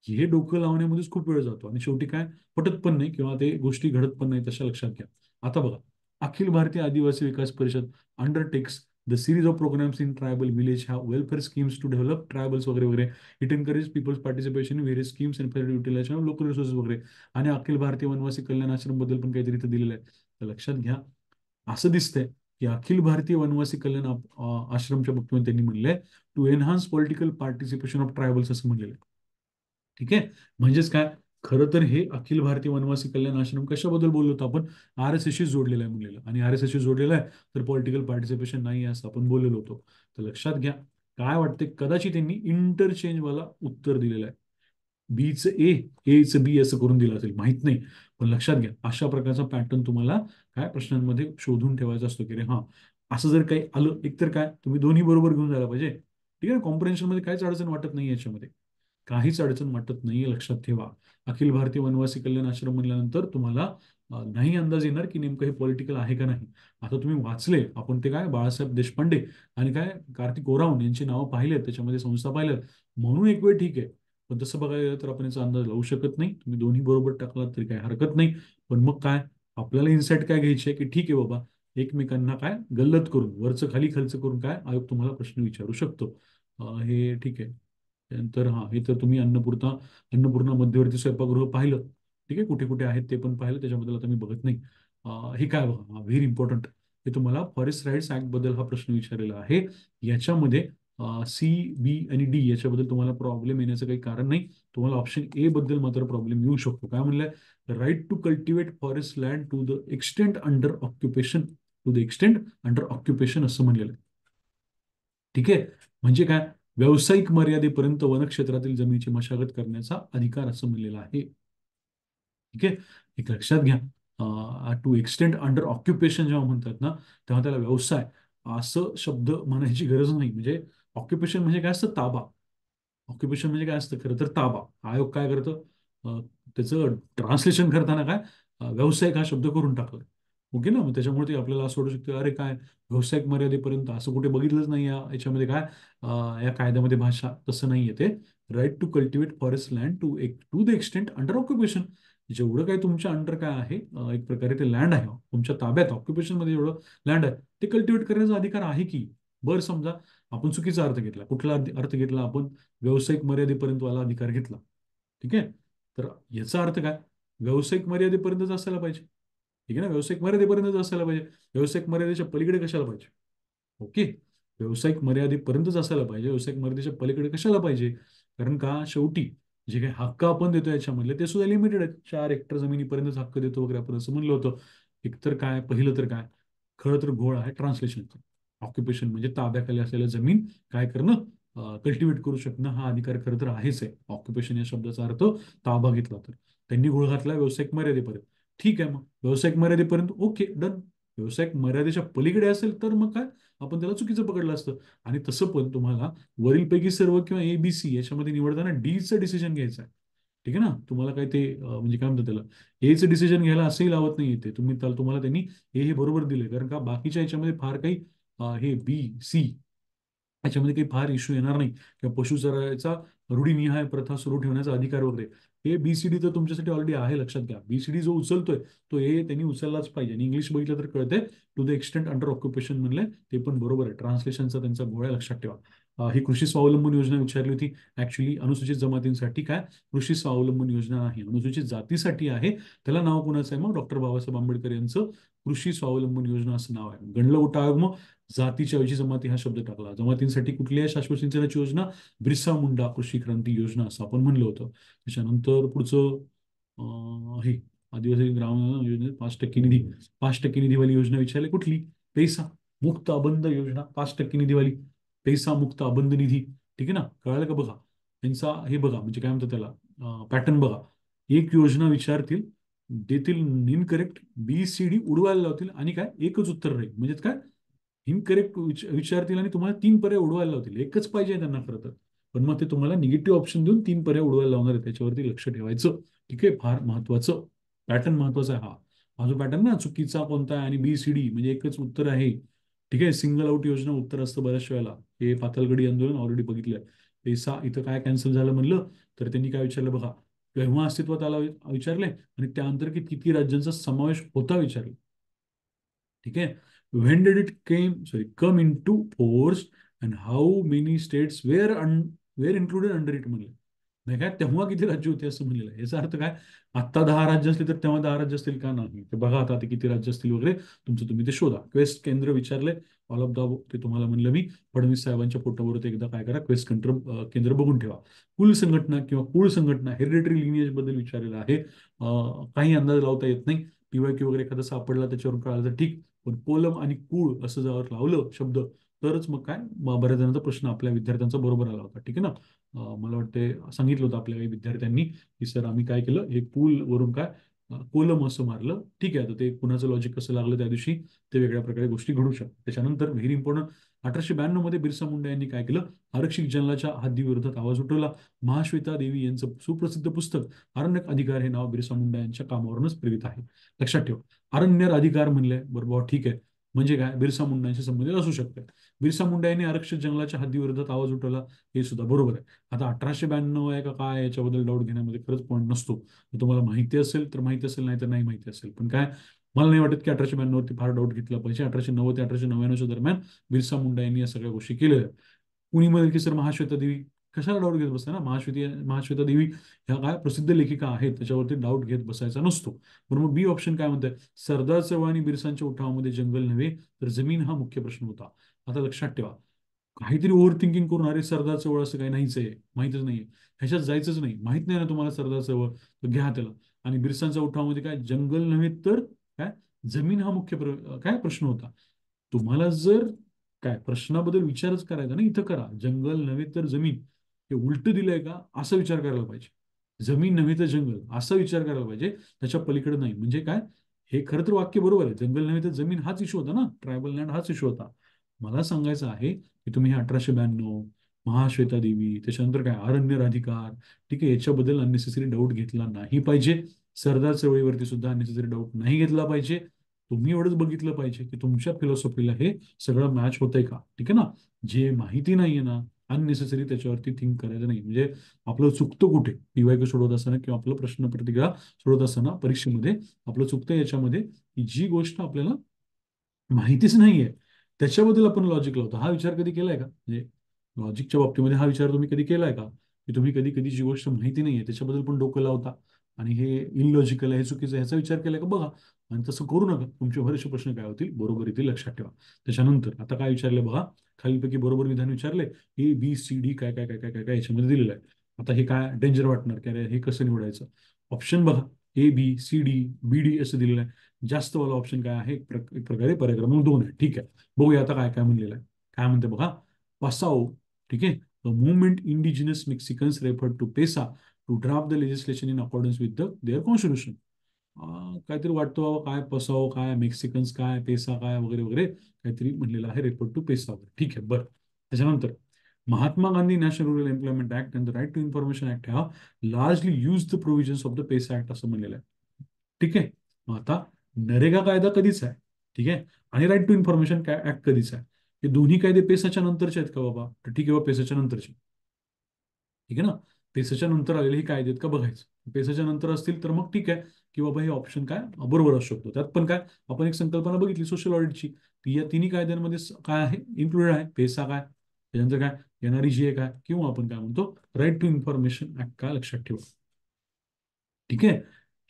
हे डोकं लावण्यामध्येच खूप वेळ जातो, आणि शेवटी काय पटत पण नाही, किंवा ते गोष्टी घडत पण नाही तशा, लक्षात घ्या. आता बघा, Akhil Bharatiya Adivasi Vikas Parishad undertakes the series of programmes in tribal village, ह्या welfare schemes to develop tribals वगैरे वगैरे. It encourage peoples participation in various schemes and utilisation of local resources वगैरे. आणि अखिल भारतीय वनवासी कल्याण आश्रम बद्दल पण काहीतरी इथं दिलेलं आहे, तर लक्षात घ्या. असं दिसतंय की अखिल भारतीय वनवासी कल्याण आश्रमच्या बाबतीत त्यांनी म्हणलंय to enhance political participation of tribals, असं म्हणलेलं आहे. ठीक आहे, म्हणजेच काय, खरं तर हे अखिल भारतीय वनवासी कल्याण आश्रम कशाबद्दल बोललो होतो आपण, RSSशी जोडलेलं आहे म्हणलेलं, आणि RSSशी जोडलेलं आहे तर पॉलिटिकल पार्टिसिपेशन नाही आहे असं आपण बोललेलो होतो. तर लक्षात घ्या, काय वाटते, कदाचित त्यांनी इंटरचेंज वाला उत्तर दिलेलं आहे. बीचं एचं बी असं करून दिलं असेल, माहित नाही. पण लक्षात घ्या, अशा प्रकारचा पॅटर्न तुम्हाला काय प्रश्नांमध्ये शोधून ठेवायचा असतो, की रे हा, असं जर काही आलं, एकतर काय तुम्ही दोन्ही बरोबर घेऊन जायला पाहिजे, ठीक आहे ना. कॉम्प्रिहेन्शन मध्ये काहीच अडचण वाटत नाही याच्यामध्ये, काहीच अडचण वाटत नाहीये, लक्षात ठेवा. अखिल भारतीय वनवासी कल्याण आश्रम म्हणल्यानंतर तुम्हाला नाही अंदाज येणार की नेमकं हे पॉलिटिकल आहे का नाही. आता तुम्ही वाचले, आपण ते काय बाळासाहेब देशपांडे आणि काय कार्तिक ओरावण यांची नावं पाहिलेत, त्याच्यामध्ये संस्था पाहिल्यात, म्हणून एक वेळ ठीक आहे. पण तसं बघायला गेलं तर आपण याचा अंदाज लावू शकत नाही. तुम्ही दोन्ही बरोबर टाकलात तरी काही हरकत नाही. पण मग काय, आपल्याला इन्साइट काय घ्यायची आहे की ठीक आहे बाबा, एकमेकांना काय गल्लत करून, वरचं खाली खालचं करून काय आयोग तुम्हाला प्रश्न विचारू शकतो. हे ठीक आहे. त्यानंतर हा, हे तर तुम्ही अन्नपूर्णा मध्यवर्ती स्वयंपाकगृह पाहिलं. ठीक आहे, कुठे कुठे आहेत ते पण पाहिलं, त्याच्याबद्दल आता मी बघत नाही. हे काय बघा, व्हेरी इम्पॉर्टंट. हे तुम्हाला फॉरेस्ट राईट्स ऍक्ट बद्दल हा प्रश्न विचारलेला आहे. याच्यामध्ये सी, बी आणि डी याच्याबद्दल तुम्हाला प्रॉब्लेम येण्याचं काही कारण नाही. तुम्हाला ऑप्शन ए बद्दल मात्र प्रॉब्लेम येऊ शकतो. काय म्हणलंय, right to cultivate forest land to the extent under occupation, to the extent under occupation असं म्हणलेलं आहे. ठीक आहे, म्हणजे काय, व्यावसायिक मर्यादेपर्यंत वनक्षेत्रातील जमिनीची मशागत करण्याचा अधिकार असं म्हणलेलं आहे. ठीक आहे, एक लक्षात घ्या. टू एक्सटेंड अंडर ऑक्युपेशन जेव्हा म्हणतात ना, तेव्हा त्याला व्यवसाय असं शब्द म्हणायची गरज नाही. म्हणजे ऑक्युपेशन म्हणजे काय असतं, ताबा. ऑक्युपेशन म्हणजे काय असतं खरं तर, ताबा. आयोग काय करतं, त्याचं ट्रान्सलेशन करताना काय, व्यावसायिक हा शब्द करून टाकला. ओके ना. मग त्याच्यामुळे ते आपल्याला असं वाटू शकतं, अरे काय, व्यावसायिक मर्यादेपर्यंत असं कुठे बघितलंच नाही याच्यामध्ये काय, या कायद्यामध्ये भाषा तसं नाही येते. Right to cultivate forest land to to the extent under occupation, जेवढं काही तुमच्या अंडर काय आहे, एक प्रकारे ते लँड आहे तुमच्या ताब्यात, ऑक्युपेशन मध्ये जेवढं लँड आहे ते कल्टिवेट करण्याचा अधिकार आहे की. बरं, समजा आपण चुकीचा अर्थ घेतला. कुठला अर्थ घेतला आपण, व्यावसायिक मर्यादेपर्यंत वाला अधिकार घेतला. ठीक आहे, तर याचा अर्थ काय, व्यावसायिक मर्यादेपर्यंतच असायला पाहिजे. ठीक आहे ना, व्यावसायिक मर्यादेपर्यंतच असायला पाहिजे. व्यावसायिक मर्यादेच्या पलीकडे कशाला पाहिजे. ओके, व्यावसायिक मर्यादेपर्यंतच असायला पाहिजे, व्यावसायिक मर्यादेच्या पलीकडे कशाला पाहिजे. कारण का, शेवटी जे काही हक्क आपण देतो याच्यामधले ते सुद्धा लिमिटेड आहेत. 4 हेक्टर जमिनीपर्यंतच हक्क देतो वगैरे आपण असं म्हणलं होतं. एकतर काय, पहिलं तर काय, खरं तर घोळ आहे ट्रान्सलेशनचा. ऑक्युपेशन म्हणजे ताब्याखाली असलेल्या जमीन काय करणं, कल्टिवेट करू शकणं, हा अधिकार खरं तर आहेच आहे. ऑक्युपेशन या शब्दाचा अर्थ ताबा घेतला तर. त्यांनी घोळ घातला व्यावसायिक मर्यादेपर्यंत. ठीक आहे, मग व्यावसायिक मर्यादेपर्यंत ओके डन. व्यावसायिक मर्यादेच्या पलीकडे असेल तर मग काय, आपण त्याला चुकीचं पकडलं असतं. आणि तसं पण तुम्हाला वरीलपैकी सर्व किंवा ABC याच्यामध्ये निवडताना डीचं डिसिजन घ्यायचं आहे. ठीक आहे ना, तुम्हाला काय ते म्हणजे काय म्हणतात त्याला, एचं डिसिजन घ्यायला असंही लावत नाही येते. तुम्हाला त्यांनी हे बरोबर दिले, कारण का बाकीच्या याच्यामध्ये फार काही हे B, C याच्यामध्ये काही फार इश्यू येणार नाही, किंवा पशुचराचा रूढीनिहाय प्रथा सुरू ठेवण्याचा अधिकार वगैरे. हे BCD तर तुमच्यासाठी ऑलरेडी आहे, लक्षात घ्या. BCD जो उचलतोय तो त्यांनी उचललाच पाहिजे. आणि इंग्लिश बघितलं तर कळते, to the extent under occupation म्हणले ते पण बरोबर आहे. ट्रान्सलेशनचा त्यांचा गोळ्या लक्षात ठेवा. ही कृषी स्वावलंबन योजना विचारली होती. ऍक्च्युली अनुसूचित जमातींसाठी काय, कृषी स्वावलंबन योजना नाही, अनुसूचित जातीसाठी आहे. त्याला नाव कुणाचं आहे मग, डॉक्टर बाबासाहेब आंबेडकर यांचं कृषी स्वावलंबन योजना असं नाव आहे. गणलं उठा मग, जातीच्या ऐवजी जमाती हा शब्द टाकला. जमातींसाठी कुठली आहे शाश्वत सिंचनाची योजना, बिरसा मुंडा कृषी क्रांती योजना असं आपण म्हणलं होतं. त्याच्यानंतर पुढचं हे आदिवासी ग्राम योजनेत 5% निधी, 5% निधीवाली योजना विचारली कुठली, पैसा मुक्त अबंध योजना, 5% निधीवाली, पैसा मुक्त अबंध निधी. ठीक आहे ना, कळालं का बघा. त्यांचा हे बघा, म्हणजे काय म्हणतात त्याला, पॅटर्न बघा. एक योजना विचारतील, देतील इनकरेक्ट, BCD उडवायला लावतील, आणि काय एकच उत्तर राहील. म्हणजे काय, इनकरेक्ट विचारतील आणि तुम्हाला 3 पर्याय उडवायला लावतील. एकच पाहिजे त्यांना खरं तर, पण मग ते तुम्हाला निगेटिव्ह ऑप्शन देऊन 3 पर्याय उडवायला लावणार आहे. त्याच्यावरती लक्ष ठेवायचं. ठीक आहे, फार महत्वाचं पॅटर्न महत्वाचा आहे हा जो पॅटर्न ना, चुकीचा कोणता आहे आणि BCD म्हणजे एकच उत्तर आहे. ठीक आहे, सिंगल आउट योजना उत्तर असतं बऱ्याचशा वेळेला. हे पातालगडी आंदोलन ऑलरेडी बघितलंय. पैसा इथं काय कॅन्सल झालं म्हणलं, तर त्यांनी काय विचारलं बघा, केव्हा अस्तित्वात आला विचारले, आणि त्या अंतर्गत किती राज्यांचा समावेश होता विचारले. ठीक आहे, when did it come into force and how many states were included under it म्हणले. नाही काय, तेव्हा किती राज्य होते असं म्हणलेलं आहे. याचा अर्थ काय, आत्ता 10 राज्य असली तर तेव्हा 10 राज्य असतील का, नाही ते बघा आता ते किती राज्य असतील वगैरे, तुमचं तुम्ही ते शोधा. क्वेस्ट केंद्र विचारले, ऑल ऑफ द ते तुम्हाला म्हणलं मी, फडणवीस साहेबांच्या फोटोवर एकदा काय करा, क्वेस्ट केंद्र बघून ठेवा. कुल संघटना किंवा कुळ संघटना, हेरिडेटरी लिनिएज बद्दल विचारलेलं आहे. काही अंदाज लावता येत नाही. PYQ वगैरे एखादा सापडला त्याच्यावर कळालं तर ठीक. पण कोलम आणि कूळ असं जर लावलं शब्द, तरच मग काय, बऱ्याच जणांचा प्रश्न आपल्या विद्यार्थ्यांचा बरोबर आला होता. ठीक आहे ना. मला वाटते सांगितलं होतं आपल्या काही विद्यार्थ्यांनी की सर आम्ही काय केलं, हे पूल वरून काय कोलम असं मारलं. ठीक आहे, आता ते कुणाचं लॉजिक कसं लागलं त्या दिवशी, ते वेगळ्या प्रकारे गोष्टी घडू शकतात. त्याच्यानंतर व्हेरी इम्पॉर्टंट, 1892 मध्ये बिरसा मुंडा यांनी काय केलं, आरक्षित जनरलाच्या हद्दीविरोधात आवाज उठवला. महाश्वेता देवी यांचं सुप्रसिद्ध पुस्तक अरण्यक अधिकार हे नाव बिरसा मुंडा यांच्या कामावरूनच प्रेरित आहे. लक्षात ठेवा, अरण्य अधिकार म्हणले बरोबर, ठीक आहे, म्हणजे काय, बिरसा मुंडांशी संबंधित असू शकते. बिरसा मुंडा यांनी आरक्षित जंगलाच्या हद्दीविरोधात आवाज उठवला, हे सुद्धा बरोबर आहे. आता 1892 आहे का काय याच्याबद्दल डाऊट घेण्यामध्ये खरंच पॉईंट नसतो. तुम्हाला माहिती असेल तर माहिती असेल, नाही तर नाही माहिती असेल. पण काय, मला नाही वाटत की 1892 वरती फार डाऊट घेतला पाहिजे. 1890 ते 1899 दरम्यान बिरसा मुंडा यांनी या सगळ्या गोष्टी केलेल्या आहेत. कुणी म्हणेल की सर महाश्वेता देवी, कशाला डाऊट घेत बसता ना, महाश्वेता देवी ह्या काय प्रसिद्ध लेखिका आहेत, त्याच्यावरती डाऊट घेत बसायचा नसतो. बरं, मग बी ऑप्शन काय म्हणतंय, सरदार चळवळ आणि बिरसांच्या उठावामध्ये जंगल नव्हे तर जमीन हा मुख्य प्रश्न होता. आता लक्षात ठेवा, काहीतरी ओव्हर थिंकिंग करून अरे सरदार चळवळ असं काही नाहीच आहे, माहितच नाहीये, ह्याच्यात जायचंच नाही, माहित नाही ना तुम्हाला सरदार चळवळ, तर घ्या त्याला. आणि बिरसांच्या उठावामध्ये काय जंगल नव्हे तर काय जमीन हा मुख्य काय प्रश्न होता. तुम्हाला जर काय प्रश्नाबद्दल विचारच करायचा ना, इथं करा, जंगल नव्हे तर जमीन, हे उलट दिलंय का असा विचार करायला पाहिजे. जमीन नव्हे तर जंगल असा विचार करायला पाहिजे, त्याच्या पलीकडे नाही. म्हणजे काय, हे खरं तर वाक्य बरोबर आहे, जंगल नव्हे तर जमीन हाच इश्यू होता ना, ट्रायबल लँड हाच इश्यू होता. मला सांगायचं आहे की तुम्ही हे 1892 महाश्वेता देवी, त्याच्यानंतर काय अरण्य अधिकार, ठीक आहे, याच्याबद्दल अननेसेसरी डाऊट घेतला नाही पाहिजे. सरदार चळवळीवरती सुद्धा अननेसेसरी डाऊट नाही घेतला पाहिजे. तुम्ही एवढंच बघितलं पाहिजे की तुमच्या फिलॉसॉफीला हे सगळं मॅच होतंय का, ठीक आहे ना. जे माहिती नाहीये ना, अननेसेसरी त्याच्यावरती थिंक करायचं नाही. म्हणजे आपलं चुकतं कुठे, पीवायक्यू सोडवत असताना किंवा आपलं प्रश्न पत्रिका सोडवत असताना परीक्षेमध्ये आपलं चुकतं याच्यामध्ये, की जी गोष्ट आपल्याला माहितीच नाहीये त्याच्याबद्दल आपण लॉजिक लावतो. हा विचार कधी केलाय का, म्हणजे लॉजिकच्या बाबतीमध्ये हा विचार तुम्ही कधी केलाय का, की तुम्ही कधी कधी जी गोष्ट माहिती नाहीये त्याच्याबद्दल पण डोकं लावता आणि हे इलॉजिकल आहे, हे चुकीचं आहे, ह्याचा विचार केलाय का बघा. आणि तसं करू नका, तुमचे बरेचसे प्रश्न काय होतील, बरोबर येतील, लक्षात ठेवा. त्याच्यानंतर आता काय विचारले बघा, खालीलपैकी बरोबर विधान विचारले, ए बी सी डी काय काय काय काय काय काय याच्यामध्ये दिलेलं आहे. आता हे काय डेंजर वाटणार की अरे हे कसं निवडायचं. ऑप्शन बघा, A B C D B D असं दिलेलं आहे. जास्त वाला ऑप्शन काय आहे, एक प्रकारे पर्याय क्रमांक 2 आहे. ठीक आहे, बघूया आता काय काय म्हणलेलं आहे. काय म्हणते बघा, पसाओ, ठीक आहे, the movement indigenous Mexicans refer to PESA to draft the legislation in accordance with the their constitution. काहीतरी वाटतो बाबा, काय पसाओ काय, मेक्सिकन्स काय, पेसा काय, वगैरे वगैरे काहीतरी म्हणलेलं आहे, रेफर टू पेसा वगैरे. ठीक आहे, बरं. त्याच्यानंतर Mahatma Gandhi national rural employment act and the right to information act have largely use the provisions of the PESA act असं म्हणलेलं आहे. ठीक आहे, मग आता नरेगा कायदा कधीच आहे, ठीक आहे, आणि राईट टू इन्फॉर्मेशन ऍक्ट कधीच आहे. हे दोन्ही कायदे पेसाच्या नंतरचे आहेत का बाबा, तर ठीक आहे बाबा, पेसाच्या नंतरचे, ठीक आहे ना. पेसाच्या नंतर आलेले हे कायदे आहेत का बघायचं, पेसाच्या नंतर असतील तर मग ठीक आहे, की बाबा हे ऑप्शन काय बरोबर असू शकतो. त्यात पण काय, आपण एक संकल्पना बघितली सोशल ऑडिटची, ती या तिन्ही कायद्यांमध्ये काय आहे, इन्क्लुडेड आहे. पेसा काय, त्याच्यानंतर काय एनआरईजी आहे काय, किंवा आपण काय म्हणतो राईट टू इन्फॉर्मेशन ऍक्ट काय, लक्षात ठेवा. ठीक आहे,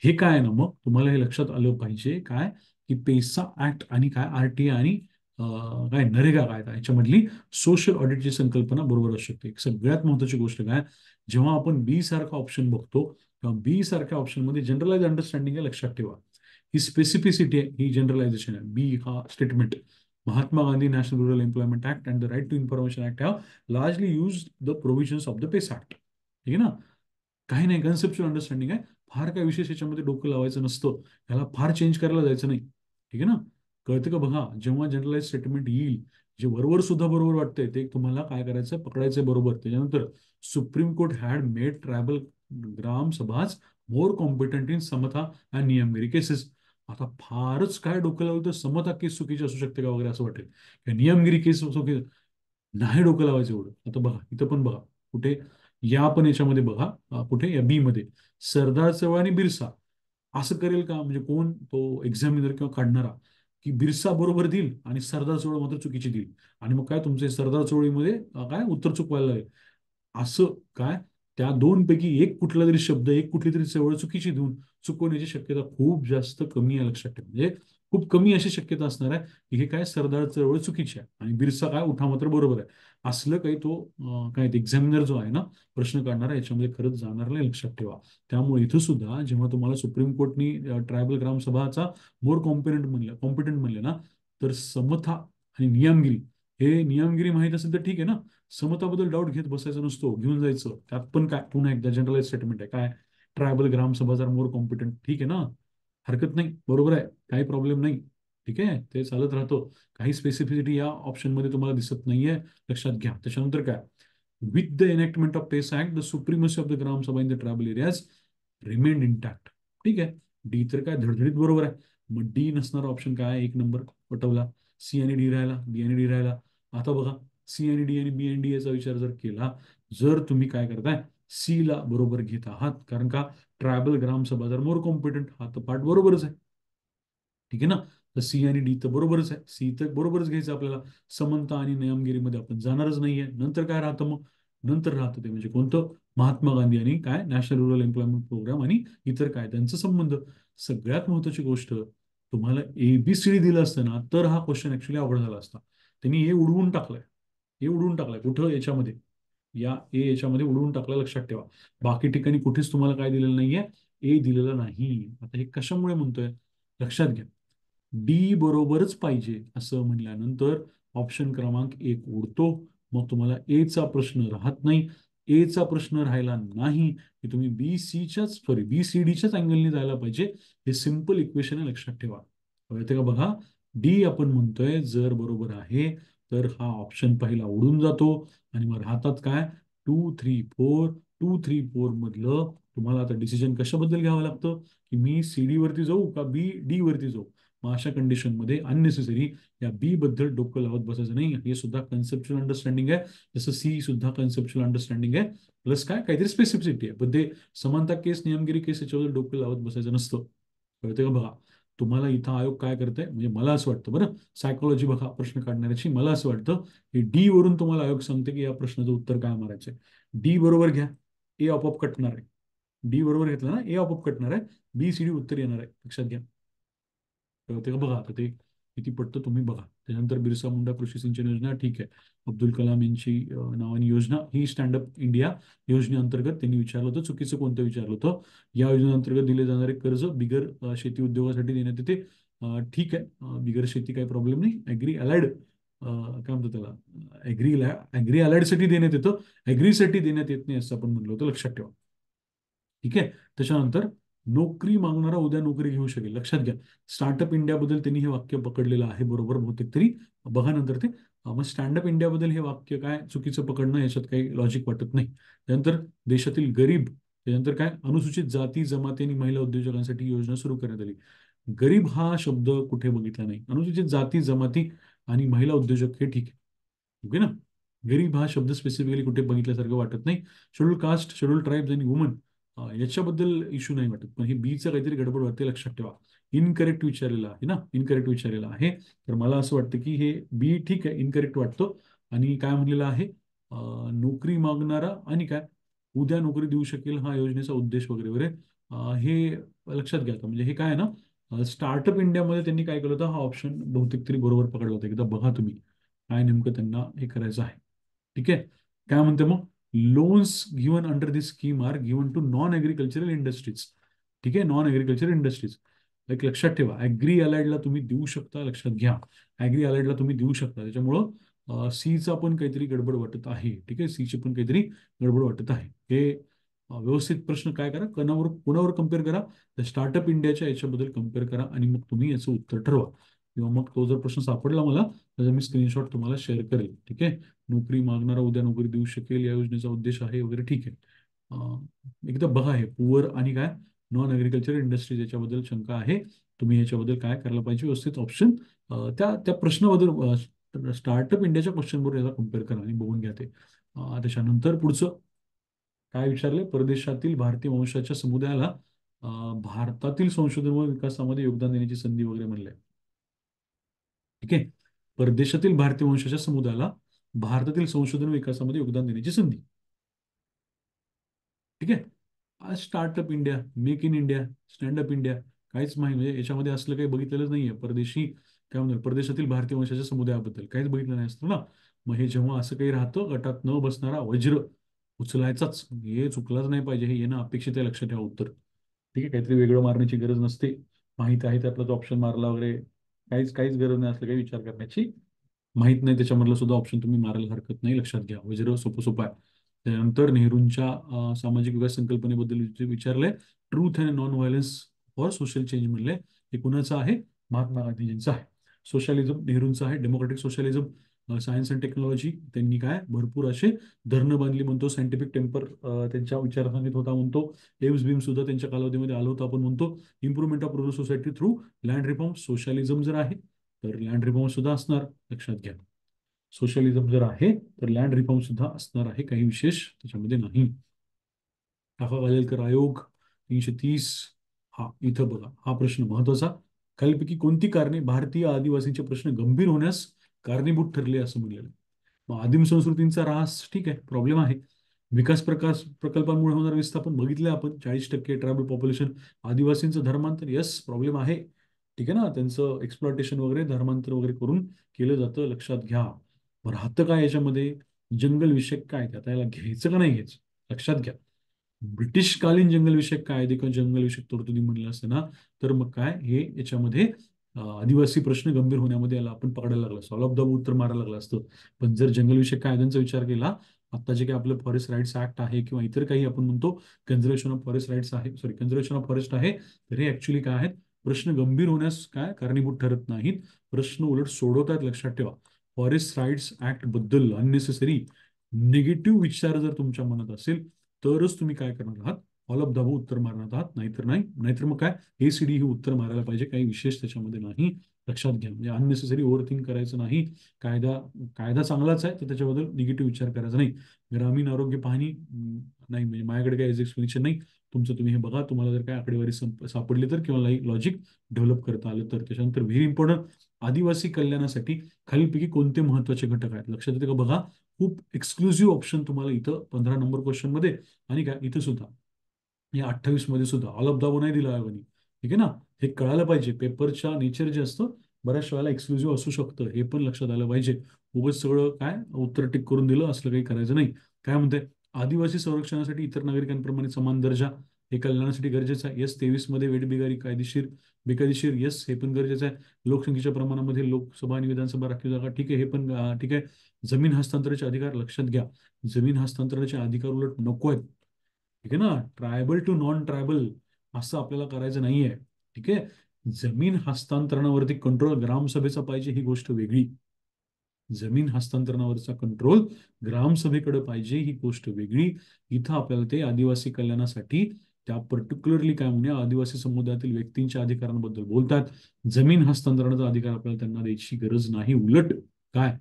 हे काय आहे ना, मग तुम्हाला हे लक्षात आलं पाहिजे काय, की पेसा ऍक्ट आणि काय आरटीआय आणि काय नरेगा कायदा याच्यामधली सोशल ऑडिटची संकल्पना बरोबर असू शकते. एक सगळ्यात महत्वाची गोष्ट काय, जेव्हा आपण बी सारखा ऑप्शन बघतो तेव्हा बी सारख्या ऑप्शन मध्ये जनरलाइज अंडरस्टँडिंग आहे, लक्षात ठेवा. ही स्पेसिफिसिटी आहे, ही जनरलायझेशन आहे. बी हा statement, Mahatma Gandhi national rural employment act and the right to information act have largely use the provisions of the PESA act. ठीक आहे ना, काही नाही, कन्सेप्च्युअल अंडरस्टँडिंग आहे, फार काय विशेष याच्यामध्ये डोकं लावायचं नसतं, ह्याला फार चेंज करायला जायचं नाही. ठीक आहे ना, कळतं का बघा, जेव्हा जनरलाइज स्टेटमेंट येईल, जे वरवर सुद्धा बरोबर वाटतंय ते तुम्हाला काय करायचं, पकडायचं बरोबर. त्याच्यानंतर supreme court had made tribal gram sabhas more competent in Samatha and Niyamgiri cases. आता फारच काय डोकं लावलं तर समता केस चुकीची असू शकते का वगैरे असं वाटेल, की नियमगिरी केस चुकी, नाही डोकं लावायचं एवढं. आता बघा, इथं पण बघा कुठे, या पण याच्यामध्ये बघा, कुठे या बी मध्ये सरदार चळवळ आणि बिरसा असं करेल का, म्हणजे कोण तो एक्झामिनर किंवा काढणारा, की बिरसा बरोबर देईल आणि सरदार चळवळ मात्र चुकीची देईल, आणि मग काय तुमचे सरदार चळवळीमध्ये काय उत्तर चुकवायला लागेल, असं काय, त्या दोन पैकी एक कुठला तरी शब्द, एक कुठली तरी चळवळ चुकीची देऊन चुकवण्याची शक्यता खूप जास्त कमी आहे, लक्षात ठेवा. म्हणजे खूप कमी अशी शक्यता असणार आहे की हे काय सरदार चळवळ चुकीची आहे आणि बिरसा काय उठा मात्र बरोबर आहे, असलं काही तो काय एक्झामिनर जो आहे ना, प्रश्न काढणारा, याच्यामध्ये खरंच जाणार नाही, लक्षात ठेवा. त्यामुळे इथं सुद्धा जेव्हा तुम्हाला सुप्रीम कोर्टनी ट्रायबल ग्रामसभाचा मोर कॉम्पिटंट म्हणले ना, तर समता आणि नियमगिरी, हे नियमगिरी माहीत असेल तर ठीक आहे ना, समताबद्दल डाऊट घेत बसायचं नसतो, घेऊन जायचं. त्यात पण काय पुन्हा एकदा जनरलाइज स्टेटमेंट आहे काय, ट्रायबल ग्रामसभा जर मोर कॉम्पिटंट, ठीक आहे ना, हरकत नाही, बरोबर आहे, काही प्रॉब्लेम नाही. ठीक आहे, ते चालत राहतो. काही स्पेसिफिसिटी या ऑप्शनमध्ये तुम्हाला दिसत नाहीये, लक्षात घ्या. त्याच्यानंतर काय, with the enactment of PESA act the supremacy of the gram sabha in the tribal areas remained intact. ठीक आहे, डी तर काय धडधडीत बरोबर आहे. मग डी नसणारा ऑप्शन काय आहे, एक नंबर पटवला. सी आणि डी राहिला, बी आणि डी राहिला. आता बघा, सी आणि डी आणि बी आणि डी याचा विचार जर केला, जर तुम्ही काय करताय, सी ला बरोबर घेत आहात, कारण का ट्रायबल ग्रामसभा जर मोर कॉम्पिटंट, हा तर पार्ट बरोबरच आहे. ठीक आहे ना, तर सी आणि डी तर बरोबरच आहे, सी तर बरोबरच घ्यायचं आपल्याला. समता आणि नियमगिरीमध्ये आपण जाणारच नाहीये. नंतर काय राहतं मग, नंतर राहतं ते म्हणजे कोणतं, महात्मा गांधी आणि काय नॅशनल रुरल एम्प्लॉयमेंट प्रोग्राम आणि इतर काय त्यांचा संबंध. सगळ्यात महत्वाची गोष्ट, तुम्हाला एबीसीडी दिलं असतं ना, तर हा क्वेश्चन ऍक्च्युली अवघड झाला असता. त्यांनी हे उडवून टाकलंय, हे उडवून टाकलंय कुठं याच्यामध्ये, या ए याच्यामध्ये उडवून टाकलं, लक्षात ठेवा. बाकी ठिकाणी कुठेच तुम्हाला काय दिलेलं नाहीये, ए दिलेलं नाही. आता हे कशामुळे म्हणतोय, लक्षात घ्या. डी बरोबरच पाहिजे असं म्हणल्यानंतर ऑप्शन क्रमांक एक उडतो. मग तुम्हाला ए चा प्रश्न राहत नाही. ए चा प्रश्न राहिला नाही की तुम्ही बी सी डीच्याच अँगलने जायला पाहिजे. हे सिंपल इक्वेशन आहे, लक्षात ठेवा. कळते का बघा, डी आपण म्हणतोय जर बरोबर आहे, तर हा ऑप्शन पहिला उडून जातो. आणि मग राहतात काय, 2, 3, 4. 2, 3, 4 मधलं तुम्हाला आता डिसिजन कशाबद्दल घ्यावं लागतं, की मी सी डी वरती जाऊ का बी डी वरती जाऊ. मग अशा कंडिशनमध्ये अननेसेसरी या बी बद्दल डोकं लावत बसायचं नाही. हे सुद्धा कन्सेप्च्युअल अंडरस्टँडिंग आहे, जसं सी सुद्धा कन्सेप्च्युअल अंडरस्टँडिंग आहे. प्लस काय काहीतरी स्पेसिफिसिटी आहे, पण ते समानता केस नियमगिरी केस याच्यावर डोकं लावत बसायचं नसतं. कळतं का बघा, तुम्हाला इथं आयोग काय करतंय, म्हणजे मला असं वाटतं बरं, सायकोलॉजी बघा प्रश्न काढण्याची, मला असं वाटतं की डी वरून तुम्हाला आयोग सांगते की या प्रश्नाचं उत्तर काय मारायचंय. डी बरोबर घ्या, ए आपोआप कटणार आहे. डी बरोबर घेतलं ना, ए आपोआप कटणार आहे, बी सी डी उत्तर येणार आहे, लक्षात घ्या. ते बघा आता ते किती पटतं तुम्ही बघा. त्यानंतर बिरसा मुंडा कृषी सिंचन योजना, ठीक आहे. अब्दुल कलाम यांची नावानी योजना, ही स्टँडअप इंडिया योजनेअंतर्गत त्यांनी विचारलं होतं. चुकीचं कोणतं विचारलं होतं, या योजनेअंतर्गत दिले जाणारे कर्ज बिगर शेती उद्योगासाठी देण्यात येते. ठीक आहे, बिगर शेती काही प्रॉब्लेम नाही. ऍग्री अलाइड काय म्हणतो त्याला, ऍग्री अलाइडसाठी देण्यात येतं, ऍग्रीसाठी देण्यात येत नाही असं आपण म्हणलं होतं, लक्षात ठेवा. ठीक आहे, त्याच्यानंतर नोकरी मागणारा उद्या नोकरी घेऊ शकेल, लक्षात घ्या. स्टार्टअप इंडियाबद्दल त्यांनी हे वाक्य पकडलेलं आहे बरोबर बहुतेक तरी. बघा नंतर ते, मग स्टँडअप इंडियाबद्दल हे वाक्य काय चुकीचं पकडणं, याच्यात काही लॉजिक वाटत नाही. त्यानंतर देशातील गरीब, त्यानंतर काय अनुसूचित जाती जमाती आणि महिला उद्योजकांसाठी योजना सुरू करण्यात आली. गरीब हा शब्द कुठे बघितला नाही. अनुसूचित जाती जमाती आणि महिला उद्योजक हे ठीक आहे, ओके ना. गरीब हा शब्द स्पेसिफिकली कुठे बघितल्यासारखं वाटत नाही. शेड्यूल कास्ट, शेड्यूल ट्राईब्स आणि वुमन याच्याबद्दल इश्यू नाही वाटत, पण हे बीचं काहीतरी गडबड वाटते, लक्षात ठेवा. इनकरेक्ट विचारलेला आहे ना, इनकरेक्ट विचारलेला आहे. तर मला असं वाटतं की हे बी ठीक आहे, इनकरेक्ट वाटतो. आणि काय म्हणलेलं आहे, नोकरी मागणारा आणि काय उद्या नोकरी देऊ शकेल हा योजनेचा उद्देश वगैरे वगैरे, हे लक्षात घ्या. म्हणजे हे काय आहे ना, स्टार्टअप इंडियामध्ये त्यांनी काय केलं होतं, हा ऑप्शन बहुतेक तरी बरोबर पकडला होता. एकदा बघा तुम्ही काय नेमकं त्यांना हे करायचं आहे. ठीक आहे, काय म्हणते मग, loans given under this scheme are given to non agricultural industries. ठीक आहे, नॉन ॲग्रिकल्चरल इंडस्ट्रीज. एक लक्षात ठेवा, ॲग्री अलाइडला तुम्ही देऊ शकता, लक्षात घ्या. ॲग्री अलाइडला तुम्ही देऊ शकता, त्याच्यामुळं सीचा पण काहीतरी गडबड वाटत आहे. ठीक आहे, सीची पण काहीतरी गडबड वाटत आहे. हे व्यवस्थित प्रश्न काय करा, कोणावर कम्पेअर करा, तर स्टार्टअप इंडियाच्या याच्याबद्दल कम्पेअर करा आणि मग तुम्ही याचं उत्तर ठरवा. किंवा मग तो जर प्रश्न सापडला मला, त्याचा मी स्क्रीनशॉट तुम्हाला शेअर करेल. ठीक आहे, नोकरी मागणारा उद्या नोकरी देऊ शकेल या योजनेचा उद्देश आहे वगैरे, ठीक आहे. एकदा बघा, हे पुअर आणि काय नॉन ॲग्रिकल्चर इंडस्ट्रीज याच्याबद्दल शंका आहे. तुम्ही याच्याबद्दल काय करायला पाहिजे, व्यवस्थित ऑप्शन त्या त्या प्रश्नाबद्दल स्टार्टअप इंडियाच्या क्वेश्चनवर याला कम्पेअर करा आणि बघून घ्या ते. त्याच्यानंतर पुढचं काय विचारले, परदेशातील भारतीय वंशाच्या समुदायाला भारतातील संशोधन व विकासामध्ये योगदान देण्याची संधी वगैरे म्हणले. ठीक आहे, परदेशातील भारतीय वंशाच्या समुदायाला भारतातील संशोधन विकासामध्ये योगदान देण्याची संधी. ठीक आहे, आज startup India, make in India, standup India, काहीच माहिती म्हणजे याच्यामध्ये असलं काही बघितलेलंच नाहीये. परदेशी काय म्हणतात, परदेशातील भारतीय वंशाच्या समुदायाबद्दल काहीच बघितलं नाही असतं ना. मग हे जेव्हा असं काही राहतं, गटात न बसणारा वज्र उचलायचाच, हे चुकलाच नाही पाहिजे, हे येणं अपेक्षित आहे, लक्षात ठेवा उत्तर. ठीक आहे, काहीतरी वेगळं मारण्याची गरज नसते. माहित आहे त्यातलाच ऑप्शन मारला वगैरे, काहीच काहीच गरज नाही असलं काही विचार करण्याची. माहित नाही त्याच्यामधलं सुद्धा ऑप्शन तुम्ही मारायला हरकत नाही, लक्षात घ्या. वज्र सोपं सोपं आहे. त्यानंतर नेहरूंच्या सामाजिक विकास संकल्पनेबद्दल जे विचारलंय, truth and non violence for social change म्हणले, हे कुणाचं आहे, महात्मा गांधीजींचं आहे. सोशलिझम नेहरूंचं आहे. Democratic socialism, science and technology, त्यांनी काय भरपूर असे धरणं बांधली म्हणतो. सायंटिफिक टेम्पर त्यांच्या विचारसरणीत होता म्हणतो. एम्स बीम सुद्धा त्यांच्या कालावधीमध्ये आलं होतं आपण म्हणतो. Improvement of rural society through land reform, socialism जर आहे तर लँड रिफॉर्म सुद्धा असणार, लक्षात घ्या. सोशलिझम जर आहे तर लँड रिफॉर्म सुद्धा असणार आहे, काही विशेष त्याच्यामध्ये नाही. काका कालेलकर आयोग 330. हा इथं बघा, हा प्रश्न महत्वाचा. खालीलपैकी कोणती कारणे भारतीय आदिवासींचे प्रश्न गंभीर होण्यास कारणीभूत ठरले असं म्हणलेलं आहे? मग आदिम संस्कृतींचा ऱ्हास, ठीक आहे, प्रॉब्लेम आहे. विकास प्रकाश प्रकल्पांमुळे होणारं विस्थापन बघितलं आपण, 40% ट्रायबल पॉप्युलेशन. आदिवासींचं धर्मांतर, यस प्रॉब्लेम आहे, ठीक आहे ना. त्यांचं एक्सप्लॉटेशन वगैरे, धर्मांतर वगैरे करून केलं जातं, लक्षात घ्या. बरं, राहतं काय याच्यामध्ये, जंगल विषयक काय, आता याला घ्यायचं का नाही घ्यायचं, लक्षात घ्या. ब्रिटिशकालीन जंगलविषयक कायदे किंवा जंगलविषयक तरतुदी म्हणलं असतं ना, तर मग काय हे याच्यामध्ये आदिवासी प्रश्न गंभीर होण्यामध्ये याला आपण पकडायला लागला असतो, ऑल उत्तर मारायला लागलं असतं. पण जर जंगलविषयक कायद्यांचा विचार केला, आता जे काही आपलं फॉरेस्ट राईट्स ऍक्ट आहे किंवा इतर काही आपण म्हणतो कन्झर्वेशन ऑफ फॉरेस्ट राईट्स आहे, सॉरी कन्झर्वेशन ऑफ फॉरेस्ट आहे, तर हे ऍक्च्युली काय आहेत, प्रश्न गंभीर होण्यास काय कारणीभूत ठरत नाहीत, प्रश्न उलट सोडवतात, लक्षात ठेवा. फॉरेस्ट राईट्स ऍक्ट बद्दल अननेसेसरी निगेटिव्ह विचार जर तुमच्या मनात असेल तरच तुम्ही काय करणार आहात, ऑल ऑफ द अबोव्ह उत्तर मारणार आहात, नाहीतर नाही. नाहीतर मग काय, ACD ही उत्तर मारायला पाहिजे, काही विशेष त्याच्यामध्ये नाही, लक्षात घ्या. म्हणजे अननेसेसरी ओव्हर थिंक करायचं नाही. कायदा कायदा चांगलाच आहे, तर त्याच्याबद्दल निगेटिव्ह विचार करायचा नाही. ग्रामीण आरोग्य पाहणी नाही, म्हणजे माझ्याकडे काही एक्सप्लेनेशन नाही, तुमचं तुम्ही हे बघा. तुम्हाला जर काय आकडेवारी सापडली तर, किंवा लॉजिक डेव्हलप करता आलं तर. त्याच्यानंतर व्हेरी इम्पॉर्टंट, आदिवासी कल्याणासाठी खालीलपैकी कोणते महत्वाचे घटक आहेत, लक्षात येते का बघा. खूप एक्सक्लुझिव्ह ऑप्शन तुम्हाला इथं 15 नंबर क्वेश्चन मध्ये, आणि काय इथं सुद्धा या 28 मध्ये सुद्धा ऑल ऑफ द अबोव्ह नाही दिला आयोगाने, ठीक आहे ना. हे कळायला पाहिजे, पेपरच्या नेचर जे असतं बऱ्याच वेळेला एक्सक्लुझिव्ह असू शकतं, हे पण लक्षात आलं पाहिजे. उगाच सगळं काय उत्तर टिक करून दिलं असलं काही करायचं नाही. काय म्हणते, आदिवासी संरक्षणासाठी इतर नागरिकांप्रमाणे समान दर्जा हे कल्याणासाठी गरजेचं आहे, यस. 23 मध्ये वेठबिगारी कायदेशीर बेकायदेशीर, यस हे पण गरजेचं आहे. लोकसंख्येच्या प्रमाणामध्ये लोकसभा आणि विधानसभा राखीव जागा, ठीक आहे, हे पण ठीक आहे. जमीन हस्तांतरणाचे अधिकार, लक्षात घ्या, जमीन हस्तांतरणाचे अधिकार उलट नको आहेत, ठीक आहे ना. ट्रायबल टू नॉन ट्रायबल असं आपल्याला करायचं नाहीये, ठीक आहे. जमीन हस्तांतरणावरती कंट्रोल ग्रामसभेचा पाहिजे, ही गोष्ट वेगळी. जमीन हस्तांतरणावरचा कंट्रोल ग्रामसभेकडे पाहिजे, ही गोष्ट वेगळी. इथं आपल्याला ते आदिवासी कल्याणासाठी त्या पर्टिक्युलरली काय म्हणजे आदिवासी समुदायातील व्यक्तींच्या अधिकारांबद्दल बोलतात. जमीन हस्तांतरणाचा अधिकार आपल्याला त्यांना द्यायची गरज नाही. उलट काय,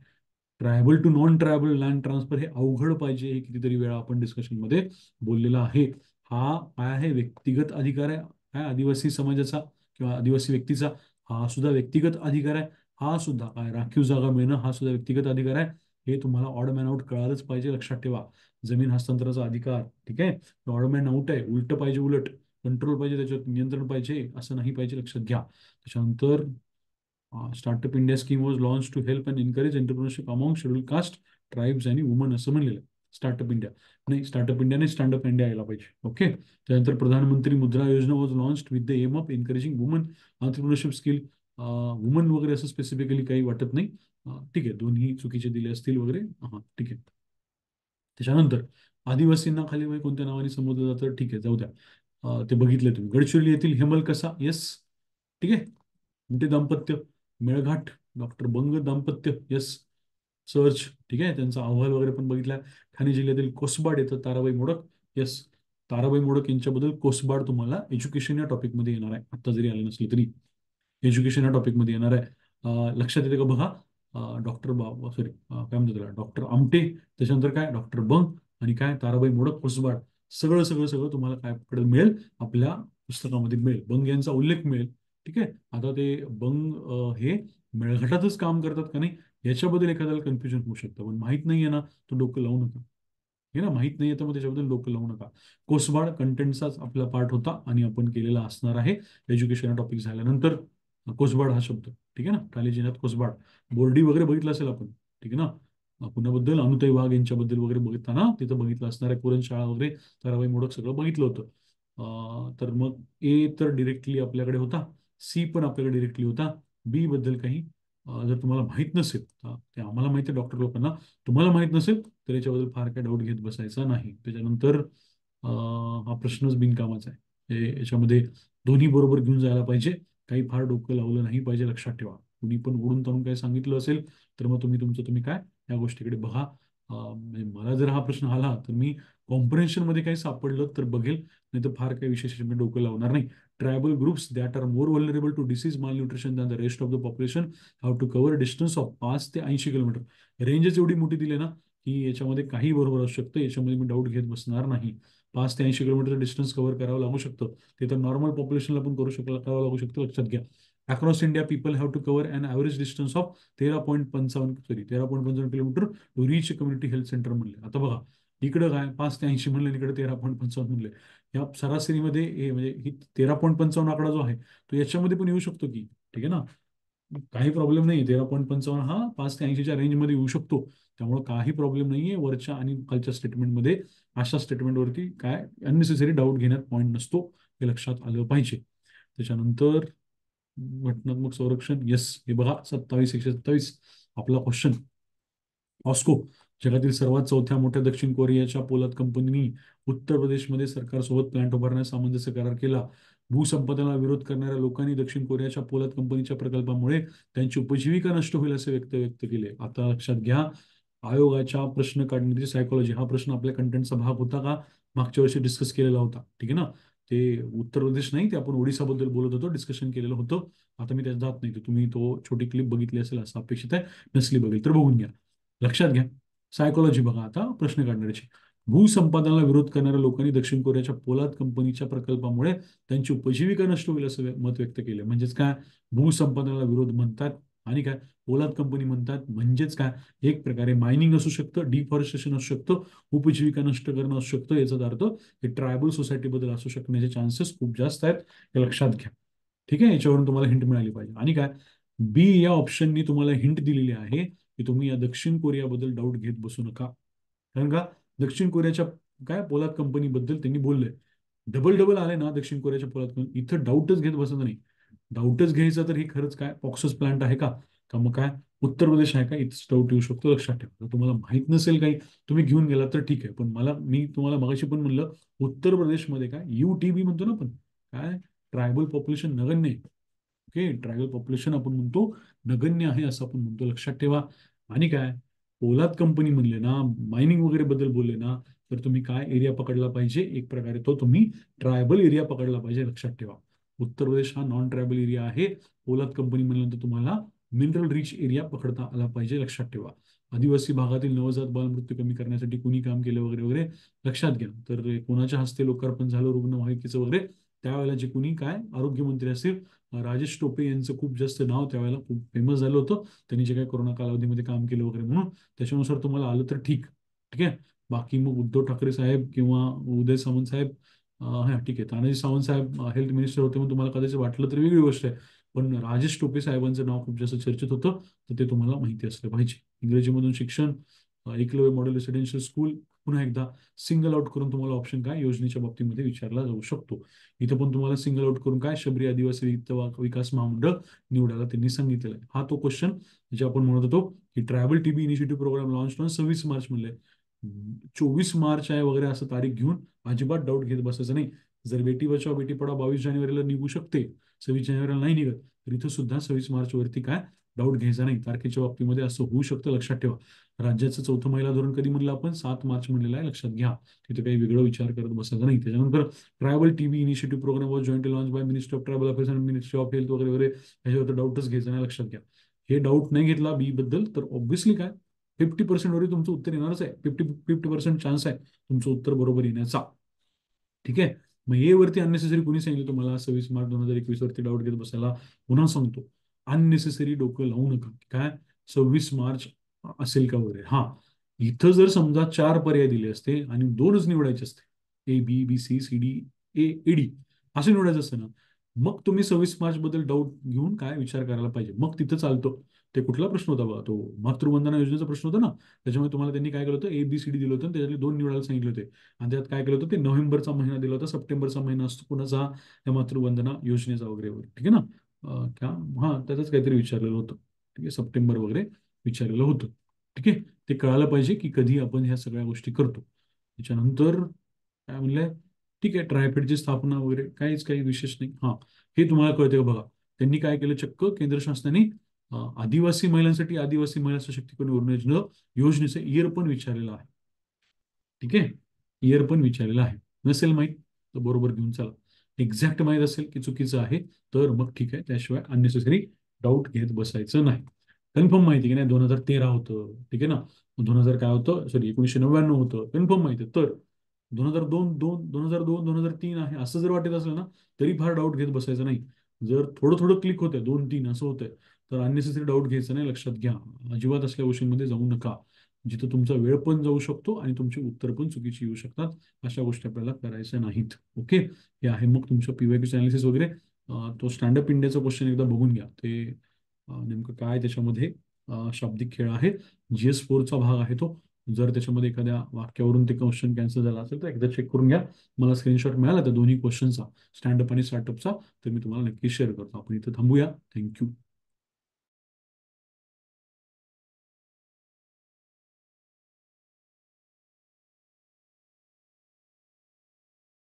tribal to non tribal land transfer हे अवघड पाहिजे, हे कितीतरी वेळा आपण डिस्कशन मध्ये बोललेलं आहे. हा काय आहे, व्यक्तिगत अधिकार आहे, काय आदिवासी समाजाचा किंवा आदिवासी व्यक्तीचा, हा सुद्धा व्यक्तिगत अधिकार आहे. हा सुद्धा काय, राखीव जागा मिळणं, हा सुद्धा व्यक्तिगत अधिकार आहे. हे तुम्हाला ऑड मॅन आउट कळालंच पाहिजे, लक्षात ठेवा. जमीन हस्तांतराचा अधिकार, ठीक आहे, ऑड मॅन आउट आहे, उलट पाहिजे, उलट कंट्रोल पाहिजे, त्याच्यावर नियंत्रण पाहिजे, असं नाही पाहिजे, लक्षात घ्या. त्याच्यानंतर startup India scheme was launch to help and encourage entrepreneurship among schedule caste tribes आणि वुमन असं म्हणलेलं आहे. स्टार्टअप इंडिया नाही, स्टार्टअप इंडिया नाही, स्टँडअप इंडिया यायला पाहिजे, ओके. त्यानंतर Pradhan Mantri Mudra Yojana was launch with the aim of encouraging women entrepreneurship skill. Women वगैरे असं स्पेसिफिकली काही वाटत नाही. ठीक आहे, दोन्ही चुकीचे दिले असतील वगैरे, हां ठीक आहे. त्याच्यानंतर आदिवासींना खाली वय कोणत्या नावाने संबोधलं जातं, ठीक आहे, जाऊ द्या. ते बघितले तुम्ही. गडचिरोली येथील हेमल कसा, येस, ठीक आहे. मोठे दाम्पत्य, मेळघाट, डॉक्टर बंग दाम्पत्य, यस. सर्च, ठीक आहे, त्यांचा अहवाल वगैरे पण बघितला. ठाणे जिल्ह्यातील कोसबाड येतं ताराबाई मोडक, यस. ताराबाई मोडक यांच्याबद्दल कोसबाड तुम्हाला एज्युकेशन या टॉपिकमध्ये येणार आहे, आता जरी आलं नसलं तरी एज्युकेशन या टॉपिकमध्ये येणार आहे. लक्षात येते का बघा. डॉक्टर बाबा, सॉरी काय म्हणतात त्याला, डॉक्टर आमटे, त्याच्यानंतर काय डॉक्टर बंग, आणि काय ताराबाई मोडक, कोसबाड, सगळं सगळं सगळं तुम्हाला काय कडे मिळेल, आपल्या पुस्तकामध्ये मिळेल, बंग यांचा उल्लेख मिळेल, ठीक आहे. आता ते बंग हे मेळघाटातच काम करतात का नाही, याच्याबद्दल एखाद्याला कन्फ्युजन होऊ शकतं, पण माहित नाहीये ना, तो डोकं लावू नका, हे ना, माहित नाहीये तर मग त्याच्याबद्दल डोकं लावू नका. कोसबाड कंटेंटचाच आपला पार्ट होता आणि आपण केलेला असणार आहे एज्युकेशन टॉपिक झाल्यानंतर. कोसबाड हा शब्द, ठीक आहे ना, ठाणे जिल्ह्यात कोसबाड. बोर्डी वगैरे बघितलं असेल आपण, ठीक आहे ना. पुण्याबद्दल अनुताई वाघ यांच्याबद्दल वगैरे बघताना तिथं बघितलं असणार आहे, पुरणशाळा वगैरे, ताराबाई मोडक सगळं बघितलं होतं. तर मग ए तर डिरेक्टली आपल्याकडे होता, सी पण आपल्याकडे डिरेक्टली होता. बी बद्दल काही जर तुम्हाला माहित नसेल, ते आम्हाला माहिती आहे डॉक्टर लोकांना, तुम्हाला माहित नसेल तर याच्याबद्दल फार काय डाऊट घेत बसायचा नाही. त्याच्यानंतर हा प्रश्नच बिनकामाचा आहे, याच्यामध्ये दोन्ही बरोबर घेऊन जायला पाहिजे, काही फार डोकं लावलं नाही पाहिजे, लक्षात ठेवा. कुणी पण ओढून ताणून काही सांगितलं असेल तर मग तुम्ही काय या गोष्टीकडे बघा. म्हणजे मला जर हा प्रश्न आला तर मी कॉम्प्रिहेन्शन मध्ये काही सापडलं तर बघेल, नाही तर फार काही विशेष मी डोकं लावणार नाही. Tribal groups that are more vulnerable to disease malnutrition than the rest of the population have to cover distance of 5 ते 80 किलोमीटर. रेंजच एवढी मोठी दिली ना की याच्यामध्ये काही बरोबर असू शकतं, याच्यामध्ये मी डाऊट घेत बसणार नाही. 5 ते 80 किलोमीटर डिस्टन्स कव्हर करावं लागू शकतं, ते तर नॉर्मल पॉप्युलेशनला पण करावं लागू शकतं, लक्षात घ्या. Across India people have to cover an average distance of 13.55 kilometre to reach community health centre म्हणले. आता बघा, इकडं काय 5 ते 80 म्हणले, इकडे 13.55 म्हणले. या सरासरीमध्ये हे म्हणजे ही 13.55 आकडा जो आहे तो याच्यामध्ये पण येऊ शकतो की, ठीक आहे ना. काही प्रॉब्लेम नाही, 13.55 हा 5 ते 80च्या रेंजमध्ये येऊ शकतो. त्यामुळे काही प्रॉब्लेम नाहीये वरच्या आणि खालच्या स्टेटमेंटमध्ये. अशा स्टेटमेंटवरती काय अननेसेसरी डाऊट घेण्यात पॉईंट नसतो, हे लक्षात आलं पाहिजे. त्याच्यानंतर घटनात्मक संरक्षण, येस, हे बघा 27/127 आपला क्वेश्चन. ऑस्को, जगातील सर्वात चौथ्या मोठ्या दक्षिण कोरियाच्या पोलाद कंपनीनी उत्तर प्रदेशमध्ये सरकारसोबत प्लांट उभारण्यास सामंजस्य करार केला. भूसंपादनाला विरोध करणाऱ्या लोकांनी दक्षिण कोरियाच्या पोलाद कंपनीच्या प्रकल्पामुळे त्यांची उपजीविका नष्ट होईल असे व्यक्त व्यक्त केले. आता लक्षात घ्या, आयोगाच्या प्रश्न काढण्याची सायकोलॉजी हा प्रश्न आपल्या कंटेंटचा भाग होता का? मागच्या वर्षी डिस्कस केलेला होता, ठीक आहे ना. ते उत्तर प्रदेश नाही, ते आपण ओडिसाबद्दल बोलत होतो, डिस्कशन केलेलं होतं. आता मी त्यात जात नाही, तर तुम्ही तो छोटी क्लिप बघितली असेल असं अपेक्षित आहे. नसली बघेल तर बघून घ्या. लक्षात घ्या, सायकोलॉजी बघा आता प्रश्न काढण्याची. भूसंपादनाला विरोध करणाऱ्या लोकांनी दक्षिण कोरियाच्या पोलाद कंपनीच्या प्रकल्पामुळे त्यांची उपजीविका नष्ट होईल असं मत व्यक्त केलं. म्हणजेच काय, भूसंपादनाला विरोध म्हणतात आणि काय पोलाद कंपनी म्हणतात, म्हणजेच काय, एक प्रकारे मायनिंग असू शकतं, डिफॉरेस्टेशन असू शकतं, उपजीविका नष्ट करणं असू शकतं. याचा अर्थ हे ट्रायबल सोसायटी बद्दल असू शकण्याचे चान्सेस खूप जास्त आहेत, हे लक्षात घ्या. ठीक आहे, याच्यावरून तुम्हाला हिंट मिळाली पाहिजे. आणि काय, बी या ऑप्शननी तुम्हाला हिंट दिलेली आहे की तुम्ही या दक्षिण कोरियाबद्दल डाऊट घेत बसू नका. कारण का, दक्षिण कोरियाच्या काय पोलाद कंपनीबद्दल त्यांनी बोललंय. डबल डबल आले ना दक्षिण कोरियाच्या पोलाद कंपनी, इथं डाऊटच घेत बसायचं नाही. डाऊटच घ्यायचा तर हे खरंच काय पॉक्सस प्लांट आहे का, का मग काय उत्तर प्रदेश आहे का, इथंच डाऊट येऊ शकतो, लक्षात ठेवा. जर तुम्हाला माहित नसेल काही, तुम्ही घेऊन गेला तर ठीक आहे, पण मी तुम्हाला मगाशी पण म्हणलं, उत्तर प्रदेशमध्ये काय UTB म्हणतो ना आपण, काय ट्रायबल पॉप्युलेशन नगण्य आहे. ओके, ट्रायबल पॉप्युलेशन आपण म्हणतो नगण्य आहे असं आपण म्हणतो, लक्षात ठेवा. आणि काय, पोलाद कंपनी म्हणले ना, मायनिंग वगैरे बद्दल बोलले ना, तर तुम्ही काय एरिया पकडला पाहिजे, एक प्रकारे तो तुम्ही ट्रायबल एरिया पकडला पाहिजे, लक्षात ठेवा. उत्तर प्रदेश हा नॉन ट्रायबल एरिया आहे. पोलाद कंपनी म्हणल्यानंतर तुम्हाला मिनरल रिच एरिया पकडता आला पाहिजे, लक्षात ठेवा. आदिवासी भागातील नवजात बालमृत्यू कमी करण्यासाठी कुणी काम केलं वगैरे वगैरे, लक्षात घ्या. तर कोणाच्या हस्ते लोकार्पण झालं रुग्णवाहिकेचं वगैरे, त्यावेळेला जे कुणी काय आरोग्यमंत्री असतील, राजेश टोपे यांचं खूप जास्त नाव त्यावेळेला खूप फेमस झालं होतं. त्यांनी जे काही कोरोना कालावधीमध्ये काम केलं वगैरे म्हणून, त्याच्यानुसार तुम्हाला आलं तर ठीक, ठीक आहे. बाकी मग उद्धव ठाकरे साहेब किंवा उदय सामंत साहेब, हा ठीक आहे, तानाजी सावंत साहेब हेल्थ मिनिस्टर होते म्हणून तुम्हाला कदाचित वाटलं तर वेगळी गोष्ट आहे. पण राजेश टोपे साहेबांचं नाव खूप जास्त चर्चेत होतं, तर ते तुम्हाला माहिती असलं पाहिजे. इंग्रजीमधून शिक्षण, एकलव्य मॉडेल रेसिडेन्शियल स्कूल, पुन्हा एकदा सिंगल आउट करून तुम्हाला ऑप्शन काय योजनेच्या बाबतीमध्ये विचारला जाऊ शकतो. इथं पण तुम्हाला सिंगल आउट करून काय शबरी आदिवासी विकास महामंडळ निवडायला त्यांनी सांगितलेलं आहे. हा तो क्वेश्चन जे आपण म्हणत होतो की tribal TB initiative programme launch on 26 March म्हणले. 24 मार्च आहे वगैरे असं तारीख घेऊन अजिबात डाऊट घेत बसायचं नाही. जर बेटी बचाव बेटी पढाओ 22 जानेवारीला निघू शकते, 26 जानेवारीला नाही निघत, तर इथं सुद्धा 26 मार्च वरती काय डाऊट घ्यायचा नाही. तारखेच्या बाबतीमध्ये असं होऊ शकतं, लक्षात ठेवा. राज्याचं चौथं महिला धोरण कधी म्हणलं आपण, 7 मार्च म्हणलेलं आहे, लक्षात घ्या. तिथे काही वेगळं विचार करत बसायचा नाही. त्याच्यानंतर tribal TB initiative programme was jointly launch by ministry of tribal affairs and ministry of health वगैरे वगैरे, ह्याच्यावर डाऊटच घ्यायचा नाही, लक्षात घ्या. हे डाऊट नाही घेतला बी बद्दल तर ऑब्व्हियसली काय 50% वरती तुमचं उत्तर येणारच आहे. 50% चान्स आहे तुमचं उत्तर बरोबर येण्याचा, ठीक आहे. मग ए वरती अननेसेसरी कोणी सांगितलं तुम्हाला 26 मार्च 2021 वरती डाऊट घेत बसायला? पुन्हा सांगतो, अननेसेसरी डोकं लावू नका. काय 26 मार्च असेल का वगैरे, हा इथं जर समजा 4 पर्याय दिले असते आणि 2च निवडायचे असते, ABBCCDED असं निवडायचं असतं ना, मग तुम्ही 26 मार्च बद्दल डाऊट घेऊन काय विचार करायला पाहिजे, मग तिथं चालतं. ते कुठला प्रश्न होता बघा, तो मातृवंदना योजनेचा प्रश्न होता ना. त्याच्यामुळे तुम्हाला त्यांनी काय केलं होतं, ABCD दिलं होतं आणि त्याच्यातले 2 निवडायला सांगितले होते. आणि त्यात काय केलं होतं, ते नोव्हेंबरचा महिना दिला होता, सप्टेंबरचा महिना असतो कुणाचा, त्या मातृवंदना योजनेचा वगैरे वगैरे, ठीक आहे ना. क्या हा त्याचाच काहीतरी विचारलेलं होतं, ठीक आहे, सप्टेंबर वगैरे विचारलेलं होतं, ठीक आहे. ते कळायला पाहिजे की कधी आपण ह्या सगळ्या गोष्टी करतो. त्याच्यानंतर काय म्हणलंय, ठीक आहे, ट्रायफेडची स्थापना वगैरे काही विशेष नाही. हा, हे तुम्हाला कळते का बघा, त्यांनी काय केलं, चक्क केंद्र शासनाने आदिवासी महिलांसाठी आदिवासी महिला सशक्तीकरण योजनेचं इयर पण विचारलेलं आहे. ठीक आहे, इयर पण विचारलेलं आहे. नसेल माहीत तर बरोबर घेऊन चला. एक्झॅक्ट माहीत असेल की चुकीचं आहे तर मग ठीक आहे, त्याशिवाय अननेसेसरी डाऊट घेत बसायचं नाही. कन्फर्म माहिती की नाही 2013 होतं, ठीक आहे ना, 2000 काय होतं, सॉरी 1999 होतं, कन्फर्म माहिती आहे. तर 2002 आहे असं जर वाटत असलं ना, तरी फार डाऊट घेत बसायचं नाही. जर थोडं थोडं क्लिक होतंय 2-3 असं होतंय, तर अननेसेसरी डाऊट घ्यायचं नाही. लक्षात घ्या, अजिबात असल्या गोष्टींमध्ये जाऊ नका जिथं तुमचा वेळ पण जाऊ शकतो आणि तुमची उत्तर पण चुकीची येऊ शकतात. अशा गोष्टी आपल्याला करायच्या नाहीत. ओके, हे आहे मग तुमचं पीवायक्यूचं अनालिसिस वगैरे. तो स्टँडअप इंडियाचा क्वेश्चन एकदा बघून घ्या. ते नेमकं काय त्याच्यामध्ये शाब्दिक खेळ आहे. GS4चा भाग आहे तो. जर त्याच्यामध्ये एखाद्या वाक्यावरून ते क्वेश्चन कॅन्सल झाला असेल तर एकदा चेक करून घ्या. मला स्क्रीनशॉट मिळाला त्या दोन्ही क्वेश्चनचा, स्टँडअप आणि स्टार्टअपचा, तर मी तुम्हाला नक्की शेअर करतो. आपण इथं थांबूया. थँक्यू.